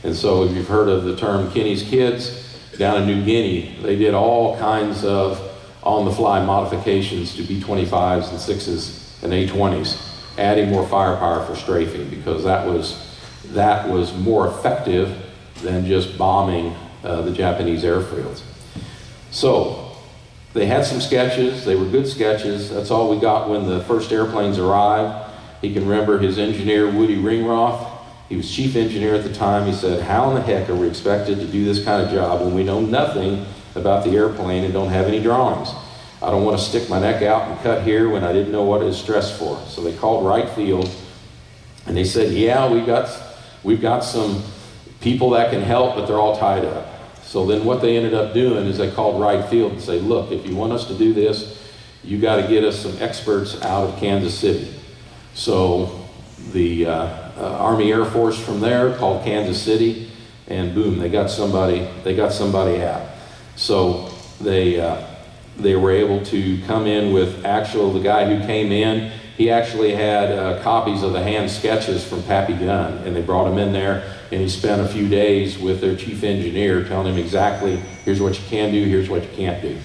And so if you've heard of the term Kenny's Kids, down in New Guinea, they did all kinds of on-the-fly modifications to B-25s and 6s and A-20s, adding more firepower for strafing, because that was more effective than just bombing the Japanese airfields. So they had some sketches. They were good sketches. That's all we got when the first airplanes arrived. He can remember his engineer, Woody Ringroth. He was chief engineer at the time. He said, how in the heck are we expected to do this kind of job when we know nothing about the airplane and don't have any drawings? I don't want to stick my neck out and cut here when I didn't know what it was stressed for. So they called Wright Field, and they said, yeah, we've got some people that can help, but they're all tied up. So then what they ended up doing is they called Wright Field and say, look, if you want us to do this, you got to get us some experts out of Kansas City. So the Army Air Force from there called Kansas City, and boom, they got somebody out. So they were able to come in with the guy who came in, he actually had copies of the hand sketches from Pappy Gunn, and they brought him in there, and he spent a few days with their chief engineer telling him exactly, here's what you can do, here's what you can't do.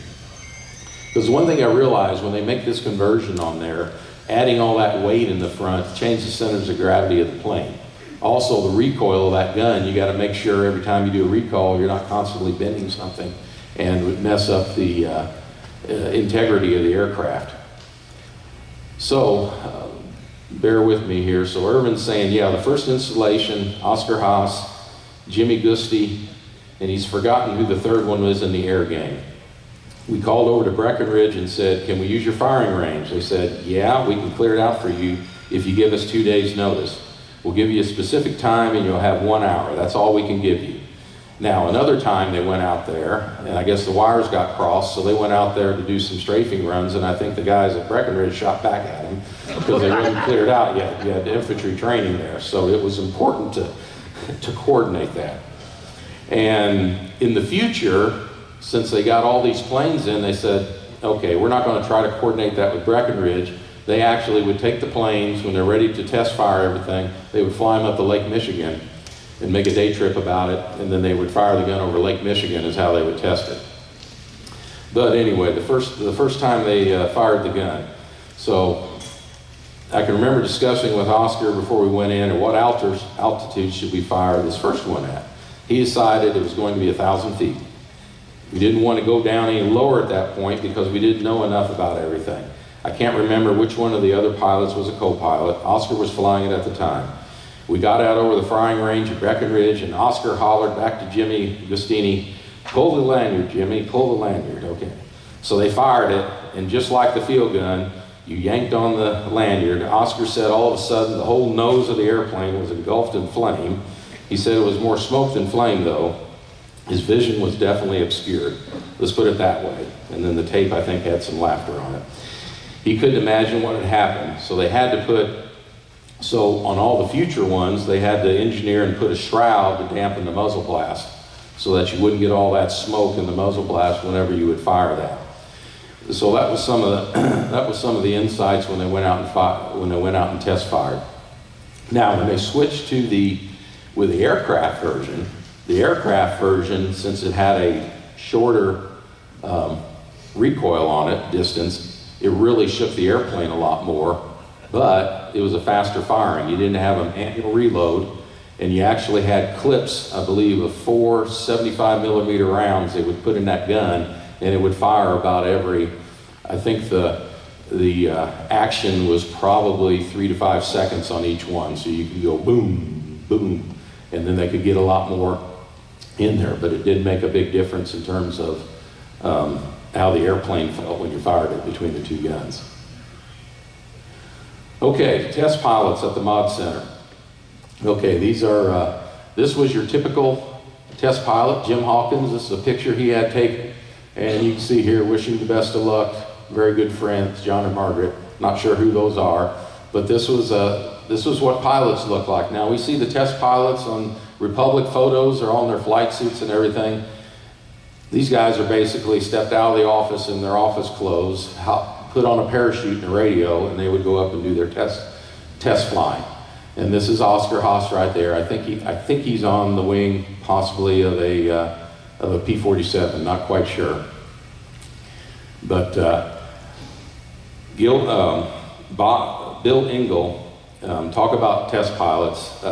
Because one thing I realized when they make this conversion on there, adding all that weight in the front changes the centers of gravity of the plane. Also, the recoil of that gun, you got to make sure every time you do a recoil, you're not constantly bending something and would mess up the integrity of the aircraft. So, bear with me here. So Irvin's saying, yeah, the first installation, Oscar Haas, Jimmy Gusti, and he's forgotten who the third one was in the air game. We called over to Breckenridge and said, can we use your firing range? They said, yeah, we can clear it out for you if you give us 2 days notice. We'll give you a specific time and you'll have 1 hour. That's all we can give you. Now, another time they went out there, and I guess the wires got crossed, so they went out there to do some strafing runs, and I think the guys at Breckenridge shot back at them because they weren't cleared out yet. You had infantry training there, so it was important to coordinate that. And in the future, since they got all these planes in, they said, okay, we're not going to try to coordinate that with Breckenridge. They actually would take the planes when they're ready to test fire everything, they would fly them up to Lake Michigan and make a day trip about it, and then they would fire the gun over Lake Michigan is how they would test it. But anyway, the first time they fired the gun. So I can remember discussing with Oscar before we went in, at what altitude should we fire this first one at. He decided it was going to be 1,000 feet. We didn't want to go down any lower at that point because we didn't know enough about everything. I can't remember which one of the other pilots was a co-pilot. Oscar was flying it at the time. We got out over the firing range at Breckenridge, and Oscar hollered back to Jimmy Gustini, "Pull the lanyard, Jimmy, pull the lanyard." Okay. So they fired it, and just like the field gun, you yanked on the lanyard. Oscar said all of a sudden the whole nose of the airplane was engulfed in flame. He said it was more smoke than flame, though. His vision was definitely obscured. Let's put it that way. And then the tape, I think, had some laughter on it. He couldn't imagine what had happened, so they had to on all the future ones, they had to engineer and put a shroud to dampen the muzzle blast so that you wouldn't get all that smoke in the muzzle blast whenever you would fire that. So that was some of the insights when they went out and test fired. Now, when they switched to with the aircraft version, since it had a shorter recoil on it, distance, it really shook the airplane a lot more, but it was a faster firing. You didn't have a manual reload, and you actually had clips, I believe, of 4 75mm rounds they would put in that gun, and it would fire about every, I think the action was probably 3 to 5 seconds on each one, so you could go boom, boom, and then they could get a lot more in there, but it did make a big difference in terms of how the airplane felt when you fired it between the two guns. Okay, test pilots at the Mod Center. Okay, this was your typical test pilot, Jim Hawkins. This is a picture he had taken, and you can see here, wishing the best of luck, very good friends, John and Margaret. Not sure who those are, but this was what pilots look like. Now, we see the test pilots on Republic photos, they're all in their flight suits and everything. These guys are basically stepped out of the office in their office clothes, put on a parachute and a radio, and they would go up and do their test flying. And this is Oscar Haas right there. I think he's on the wing, possibly of a P-47. Not quite sure. But Bill Engel, talk about test pilots.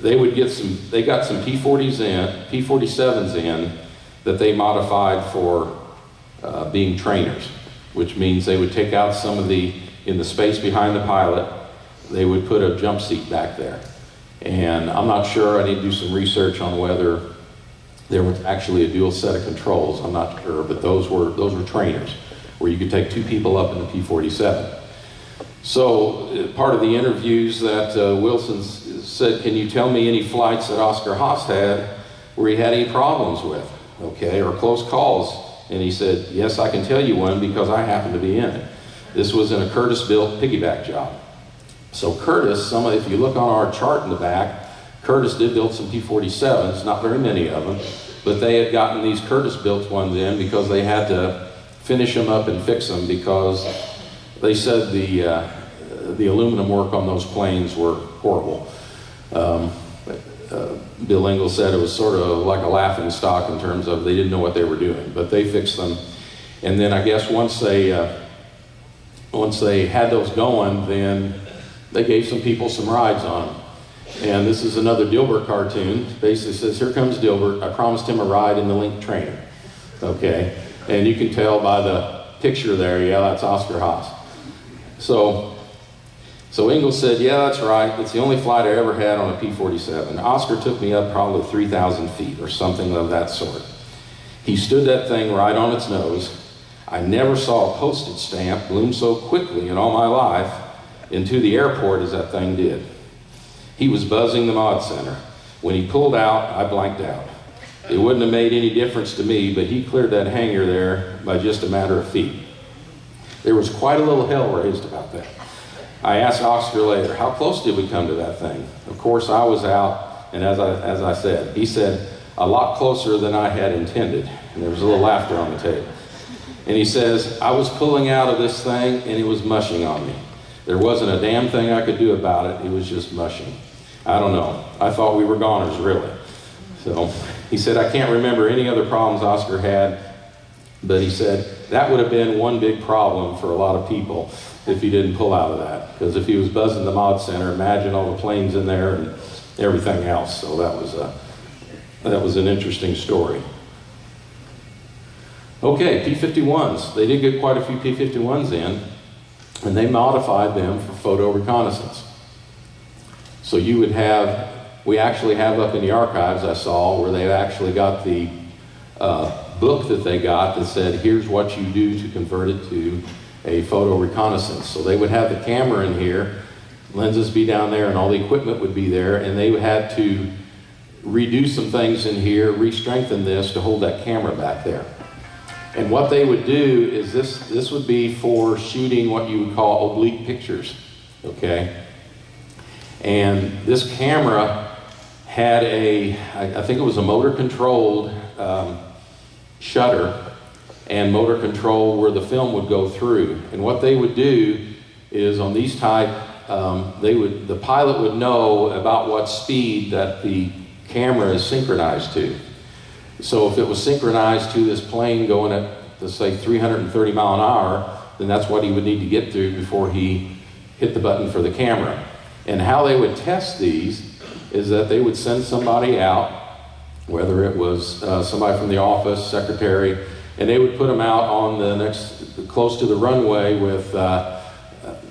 They got some P-47s in that they modified for being trainers, which means they would take out in the space behind the pilot, they would put a jump seat back there. And I'm not sure, I need to do some research on whether there was actually a dual set of controls, I'm not sure, but those were trainers, where you could take 2 people up in the P-47. So part of the interviews that Wilson said, can you tell me any flights that Oscar Haas had where he had any problems with, okay, or close calls? And he said, yes, I can tell you one because I happen to be in it. This was in a Curtiss-built piggyback job. So Curtiss, if you look on our chart in the back, Curtiss did build some P-47s, not very many of them, but they had gotten these Curtiss-built ones in because they had to finish them up and fix them because they said the aluminum work on those planes were horrible. Bill Engel said it was sort of like a laughing stock in terms of they didn't know what they were doing, but they fixed them. And then I guess once they had those going, then they gave some people some rides on them. And this is another Dilbert cartoon. Basically says, here comes Dilbert. I promised him a ride in the Link trainer. Okay, and you can tell by the picture there, yeah, that's Oscar Haas. So Engel said, yeah, that's right. It's the only flight I ever had on a P-47. Oscar took me up probably 3,000 feet or something of that sort. He stood that thing right on its nose. I never saw a postage stamp bloom so quickly in all my life into the airport as that thing did. He was buzzing the Mod Center. When he pulled out, I blanked out. It wouldn't have made any difference to me, but he cleared that hangar there by just a matter of feet. There was quite a little hell raised about that. I asked Oscar later, how close did we come to that thing? Of course, I was out, and as I said, he said, a lot closer than I had intended. And there was a little laughter on the table. And he says, I was pulling out of this thing, and it was mushing on me. There wasn't a damn thing I could do about it. It was just mushing. I don't know. I thought we were goners, really. So he said, I can't remember any other problems Oscar had, but he said, that would have been one big problem for a lot of people if he didn't pull out of that. Because if he was buzzing the mod center, imagine all the planes in there and everything else. So that was an interesting story. Okay, P-51s. They did get quite a few P-51s in, and they modified them for photo reconnaissance. So you would have, we actually have up in the archives I saw where they actually got the book that they got that said, here's what you do to convert it to a photo reconnaissance. So they would have the camera in here, lenses be down there, and all the equipment would be there, and they had to redo some things in here, re-strengthen this to hold that camera back there. And what they would do is this would be for shooting what you would call oblique pictures, okay? And this camera had I think it was a motor-controlled shutter and motor control where the film would go through. And what they would do is on these type, the pilot would know about what speed that the camera is synchronized to. So if it was synchronized to this plane going at, let's say, 330 mile an hour, then that's what he would need to get through before he hit the button for the camera. And how they would test these is that they would send somebody out, whether it was somebody from the office, secretary, and they would put them out on the close to the runway with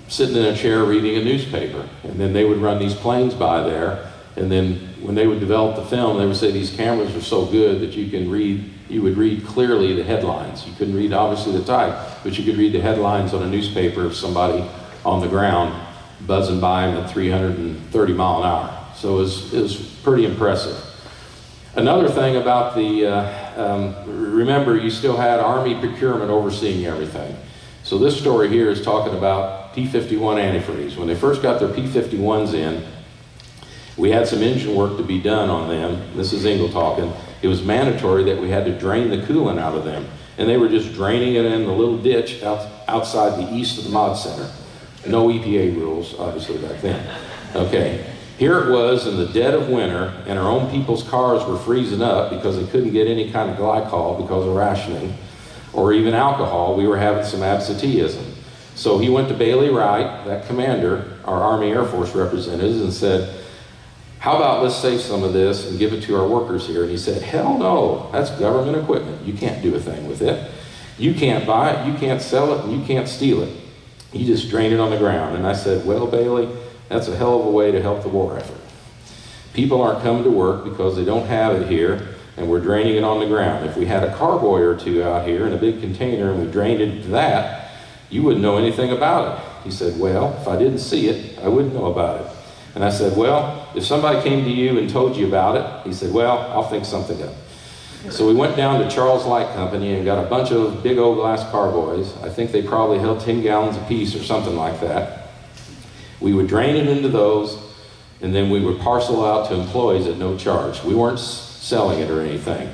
sitting in a chair reading a newspaper. And then they would run these planes by there, and then when they would develop the film, they would say these cameras are so good that you would read clearly the headlines. You couldn't read obviously the type, but you could read the headlines on a newspaper of somebody on the ground buzzing by them at 330 mile an hour. So it was pretty impressive. Another thing about remember you still had Army procurement overseeing everything. So this story here is talking about P-51 antifreeze. When they first got their P-51s in, we had some engine work to be done on them. This is Engel talking. It was mandatory that we had to drain the coolant out of them. And they were just draining it in the little ditch outside the east of the mod center. No EPA rules, obviously, back then. Okay, here it was in the dead of winter, and our own people's cars were freezing up because they couldn't get any kind of glycol because of rationing, or even alcohol. We were having some absenteeism. So he went to Bailey Wright, that commander, our Army Air Force representatives, and said, how about let's save some of this and give it to our workers here? And he said, hell no, that's government equipment. You can't do a thing with it. You can't buy it, you can't sell it, and you can't steal it. You just drain it on the ground. And I said, well, Bailey, that's a hell of a way to help the war effort. People aren't coming to work because they don't have it here, and we're draining it on the ground. If we had a carboy or two out here in a big container and we drained it into that, you wouldn't know anything about it. He said, well, if I didn't see it, I wouldn't know about it. And I said, well, if somebody came to you and told you about it, he said, well, I'll think something up. So we went down to Charles Light Company and got a bunch of big old glass carboys. I think they probably held 10 gallons apiece or something like that. We would drain it into those, and then we would parcel out to employees at no charge. We weren't selling it or anything.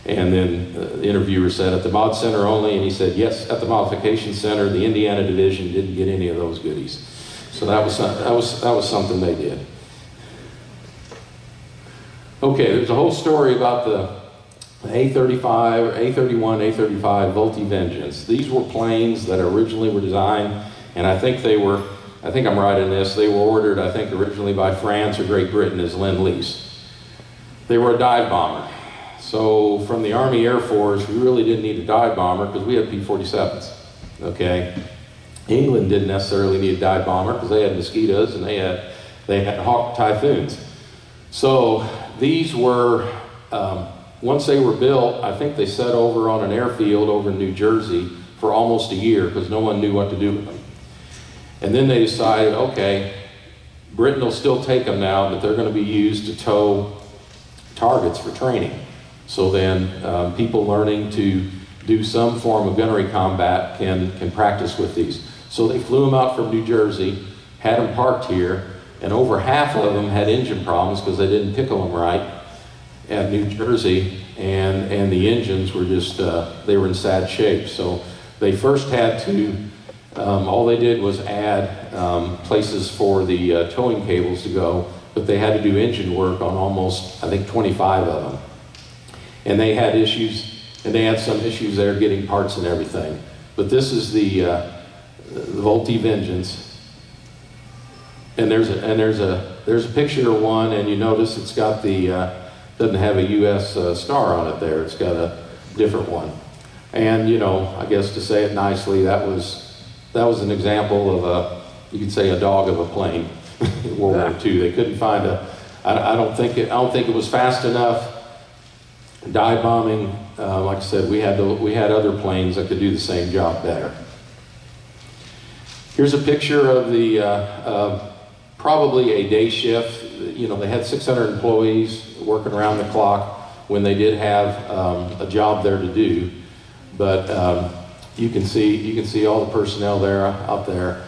And then the interviewer said, at the mod center only, and he said, yes, at the modification center, the Indiana division didn't get any of those goodies. So that was something they did. Okay, there's a whole story about the A-35 or A-31, A-35 Vultee Vengeance. These were planes that originally were designed, and I think I'm right in this, they were ordered, I think, originally by France or Great Britain as Lend-Lease. They were a dive bomber. So from the Army Air Force, we really didn't need a dive bomber because we had P-47s, okay? England didn't necessarily need a dive bomber because they had mosquitoes and they had Hawk Typhoons. So these were, once they were built, I think they sat over on an airfield over in New Jersey for almost a year because no one knew what to do with them. And then they decided, okay, Britain will still take them now, but they're going to be used to tow targets for training. So then people learning to do some form of gunnery combat can practice with these. So they flew them out from New Jersey, had them parked here, and over half of them had engine problems because they didn't pickle them right at New Jersey, and the engines were just, they were in sad shape. So they first had to, all they did was add places for the towing cables to go, but they had to do engine work on almost, I think, 25 of them. And they had issues, and they had some issues there getting parts and everything. But this is the Vultee Vengeance. And there's a picture of one, and you notice it's got the, doesn't have a U.S. Star on it there. It's got a different one. And, you know, I guess to say it nicely, that was an example of a, you could say, a dog of a plane in World War II. They couldn't find I don't think it was fast enough. Dive bombing, like I said, we had other planes that could do the same job better. Here's a picture of the probably a day shift. You know, they had 600 employees working around the clock when they did have a job there to do. But you can see all the personnel there out there.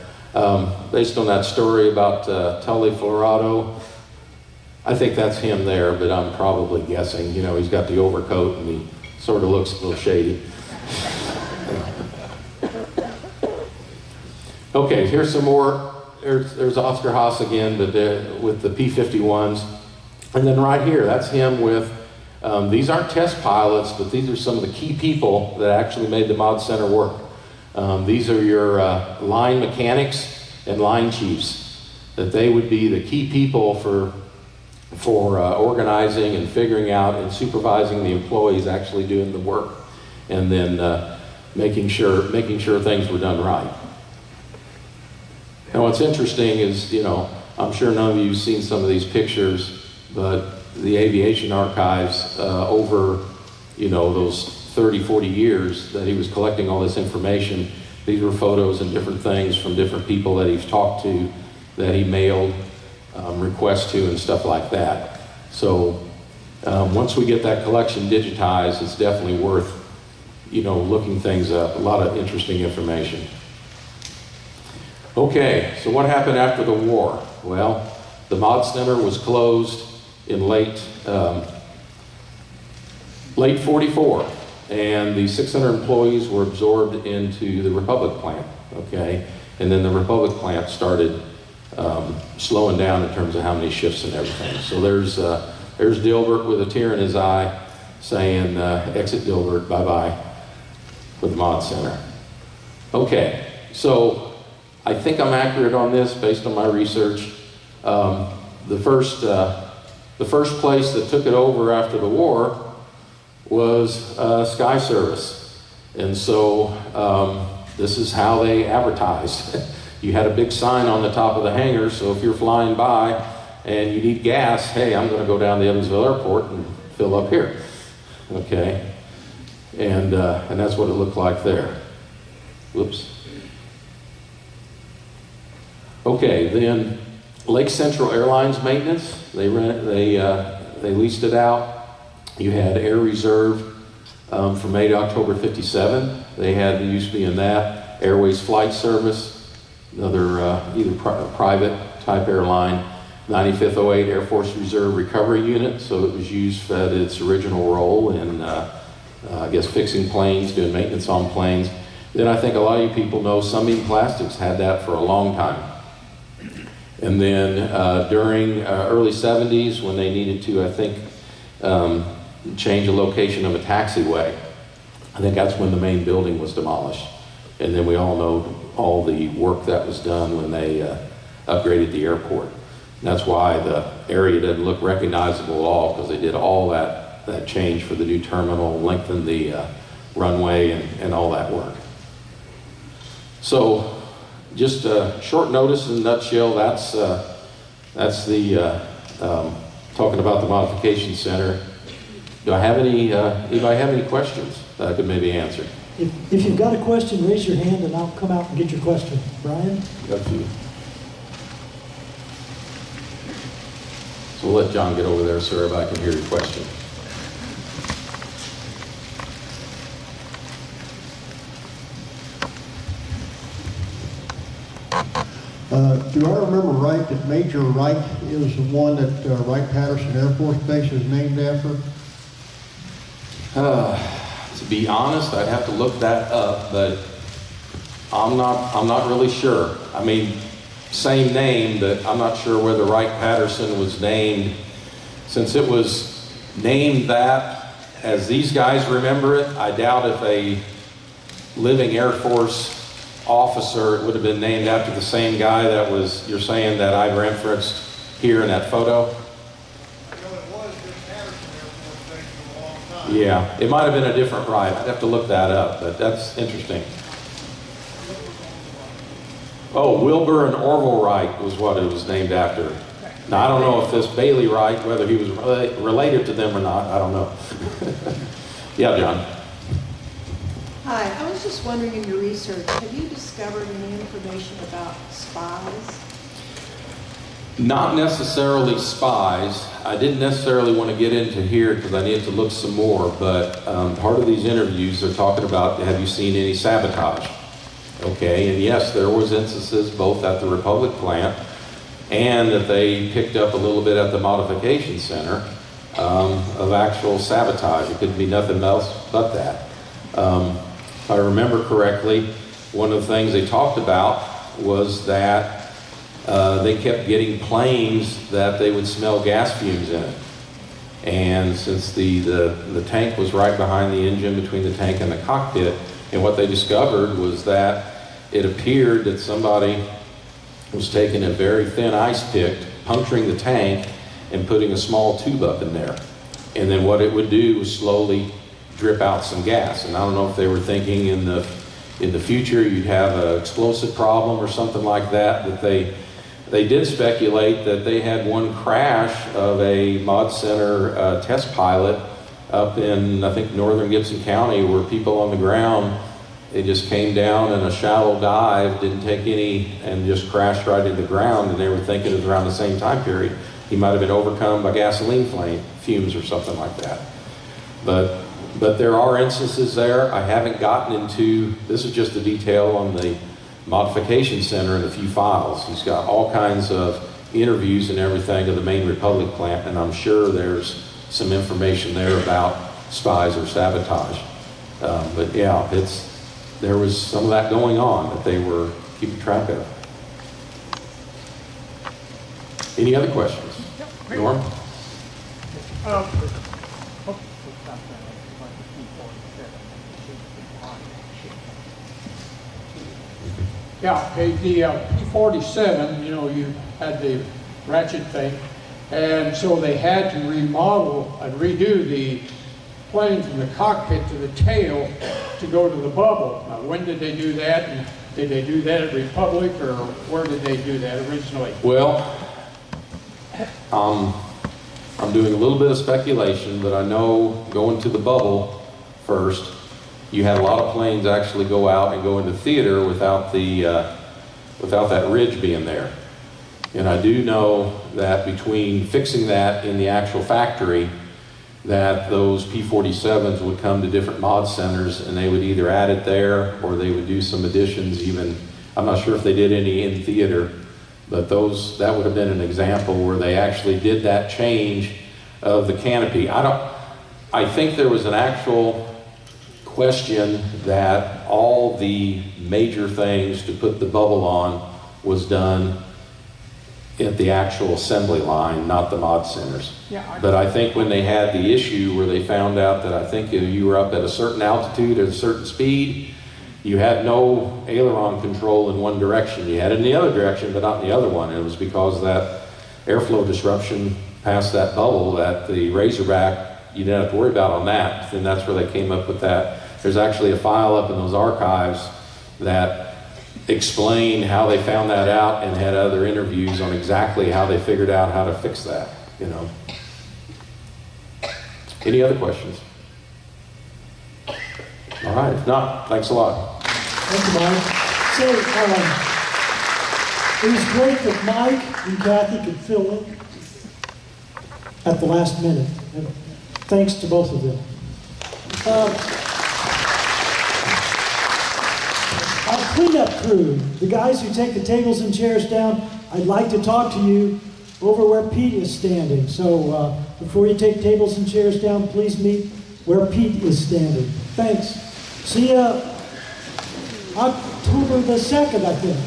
Based on that story about Tully, Florado, I think that's him there, but I'm probably guessing. You know, he's got the overcoat and he sort of looks a little shady. Okay, here's some more. There's Oscar Haas again, but with the P-51s. And then right here, that's him with, these aren't test pilots, but these are some of the key people that actually made the Mod Center work. These are your line mechanics and line chiefs, that they would be the key people for organizing and figuring out and supervising the employees actually doing the work, and then making sure things were done right. Now what's interesting is, you know, I'm sure none of you have seen some of these pictures, but the aviation archives over, you know, those 30, 40 years that he was collecting all this information, these were photos and different things from different people that he's talked to, that he mailed requests to and stuff like that. So once we get that collection digitized, it's definitely worth, you know, looking things up. A lot of interesting information. Okay, so what happened after the war? Well, the Mod Center was closed in late 44, and the 600 employees were absorbed into the Republic plant, okay? And then the Republic plant started slowing down in terms of how many shifts and everything. So there's Dilbert with a tear in his eye saying, exit Dilbert, bye-bye, with the Mod Center. Okay, so I think I'm accurate on this based on my research. The first place that took it over after the war was Sky Service. And so this is how they advertised. You had a big sign on the top of the hangar, so if you're flying by and you need gas, hey, I'm going to go down to Evansville Airport and fill up here. Okay? And that's what it looked like there. Whoops. Okay, then Lake Central Airlines maintenance, they leased it out. You had Air Reserve from May to October 57. They used to be in that. Airways Flight Service, another either private type airline. 9508 Air Force Reserve Recovery Unit, so it was used at its original role in, I guess, fixing planes, doing maintenance on planes. Then I think a lot of you people know Sunbeam Plastics had that for a long time. And then during early 70s, when they needed to, I think, change the location of a taxiway, I think that's when the main building was demolished. And then we all know all the work that was done when they upgraded the airport. And that's why the area doesn't look recognizable at all, because they did all that change for the new terminal, lengthened the runway and all that work. So just a short notice in a nutshell, that's the talking about the modification center. Do I have anybody have any questions that I could maybe answer? If you've got a question, raise your hand and I'll come out and get your question. Brian? Got a few. So we'll let John get over there so everybody can hear your question. Do I remember right that Major Wright is the one that Wright-Patterson Air Force Base is named after? To be honest, I'd have to look that up, but I'm not really sure. I mean, same name, but I'm not sure whether Wright-Patterson was named. Since it was named that, as these guys remember it, I doubt if a living Air Force officer, it would have been named after the same guy that was, you're saying, that I referenced here in that photo? I know it was the Patterson Air Force Base for a long time. Yeah, it might have been a different Wright. I'd have to look that up, but that's interesting. Oh, Wilbur and Orville Wright was what it was named after. Now, I don't know if this Bailey Wright, whether he was related to them or not, I don't know. Yeah, John. Hi, I was just wondering in your research, have you discovered any information about spies? Not necessarily spies. I didn't necessarily want to get into here because I needed to look some more, but part of these interviews they're talking about, have you seen any sabotage? Okay, and yes, there was instances both at the Republic plant and that they picked up a little bit at the modification center of actual sabotage. It could be nothing else but that. If I remember correctly, one of the things they talked about was that they kept getting planes that they would smell gas fumes in it. And since the tank was right behind the engine between the tank and the cockpit, and what they discovered was that it appeared that somebody was taking a very thin ice pick, puncturing the tank, and putting a small tube up in there. And then what it would do was slowly drip out some gas. And I don't know if they were thinking in the future you'd have an explosive problem or something like that, but they did speculate that they had one crash of a Mod Center test pilot up in, I think, northern Gibson County, where people on the ground, they just came down in a shallow dive, didn't take any, and just crashed right into the ground, and they were thinking it was around the same time period. He might have been overcome by gasoline fumes or something like that. But there are instances there. I haven't gotten into, this is just the detail on the modification center and a few files. He's got all kinds of interviews and everything of the main Republic plant, and I'm sure there's some information there about spies or sabotage. But yeah, there was some of that going on that they were keeping track of. Any other questions? Norm? Yeah, okay, the P-47, you know, you had the ratchet thing, and so they had to remodel and redo the plane from the cockpit to the tail to go to the bubble. Now, when did they do that? And did they do that at Republic, or where did they do that originally? Well, I'm doing a little bit of speculation, but I know going to the bubble first, you had a lot of planes actually go out and go into theater without that ridge being there. And I do know that between fixing that in the actual factory, that those P-47s would come to different mod centers and they would either add it there or they would do some additions even. I'm not sure if they did any in theater, but that would have been an example where they actually did that change of the canopy. I think there was an actual question that all the major things to put the bubble on was done at the actual assembly line, not the mod centers. Yeah, But I think when they had the issue where they found out that I think you were up at a certain altitude at a certain speed, you had no aileron control in one direction. You had it in the other direction, but not in the other one. It was because of that airflow disruption past that bubble that the Razorback, you didn't have to worry about on that. And that's where they came up with that. There's actually a file up in those archives that explain how they found that out and had other interviews on exactly how they figured out how to fix that, you know. Any other questions? All right, if not, thanks a lot. Thank you, Mike. So, it was great that Mike and Kathy could fill in. at the last minute. And thanks to both of them. Our cleanup crew, the guys who take the tables and chairs down, I'd like to talk to you over where Pete is standing. So before you take tables and chairs down, please meet where Pete is standing. Thanks. See you October the 2nd, I think.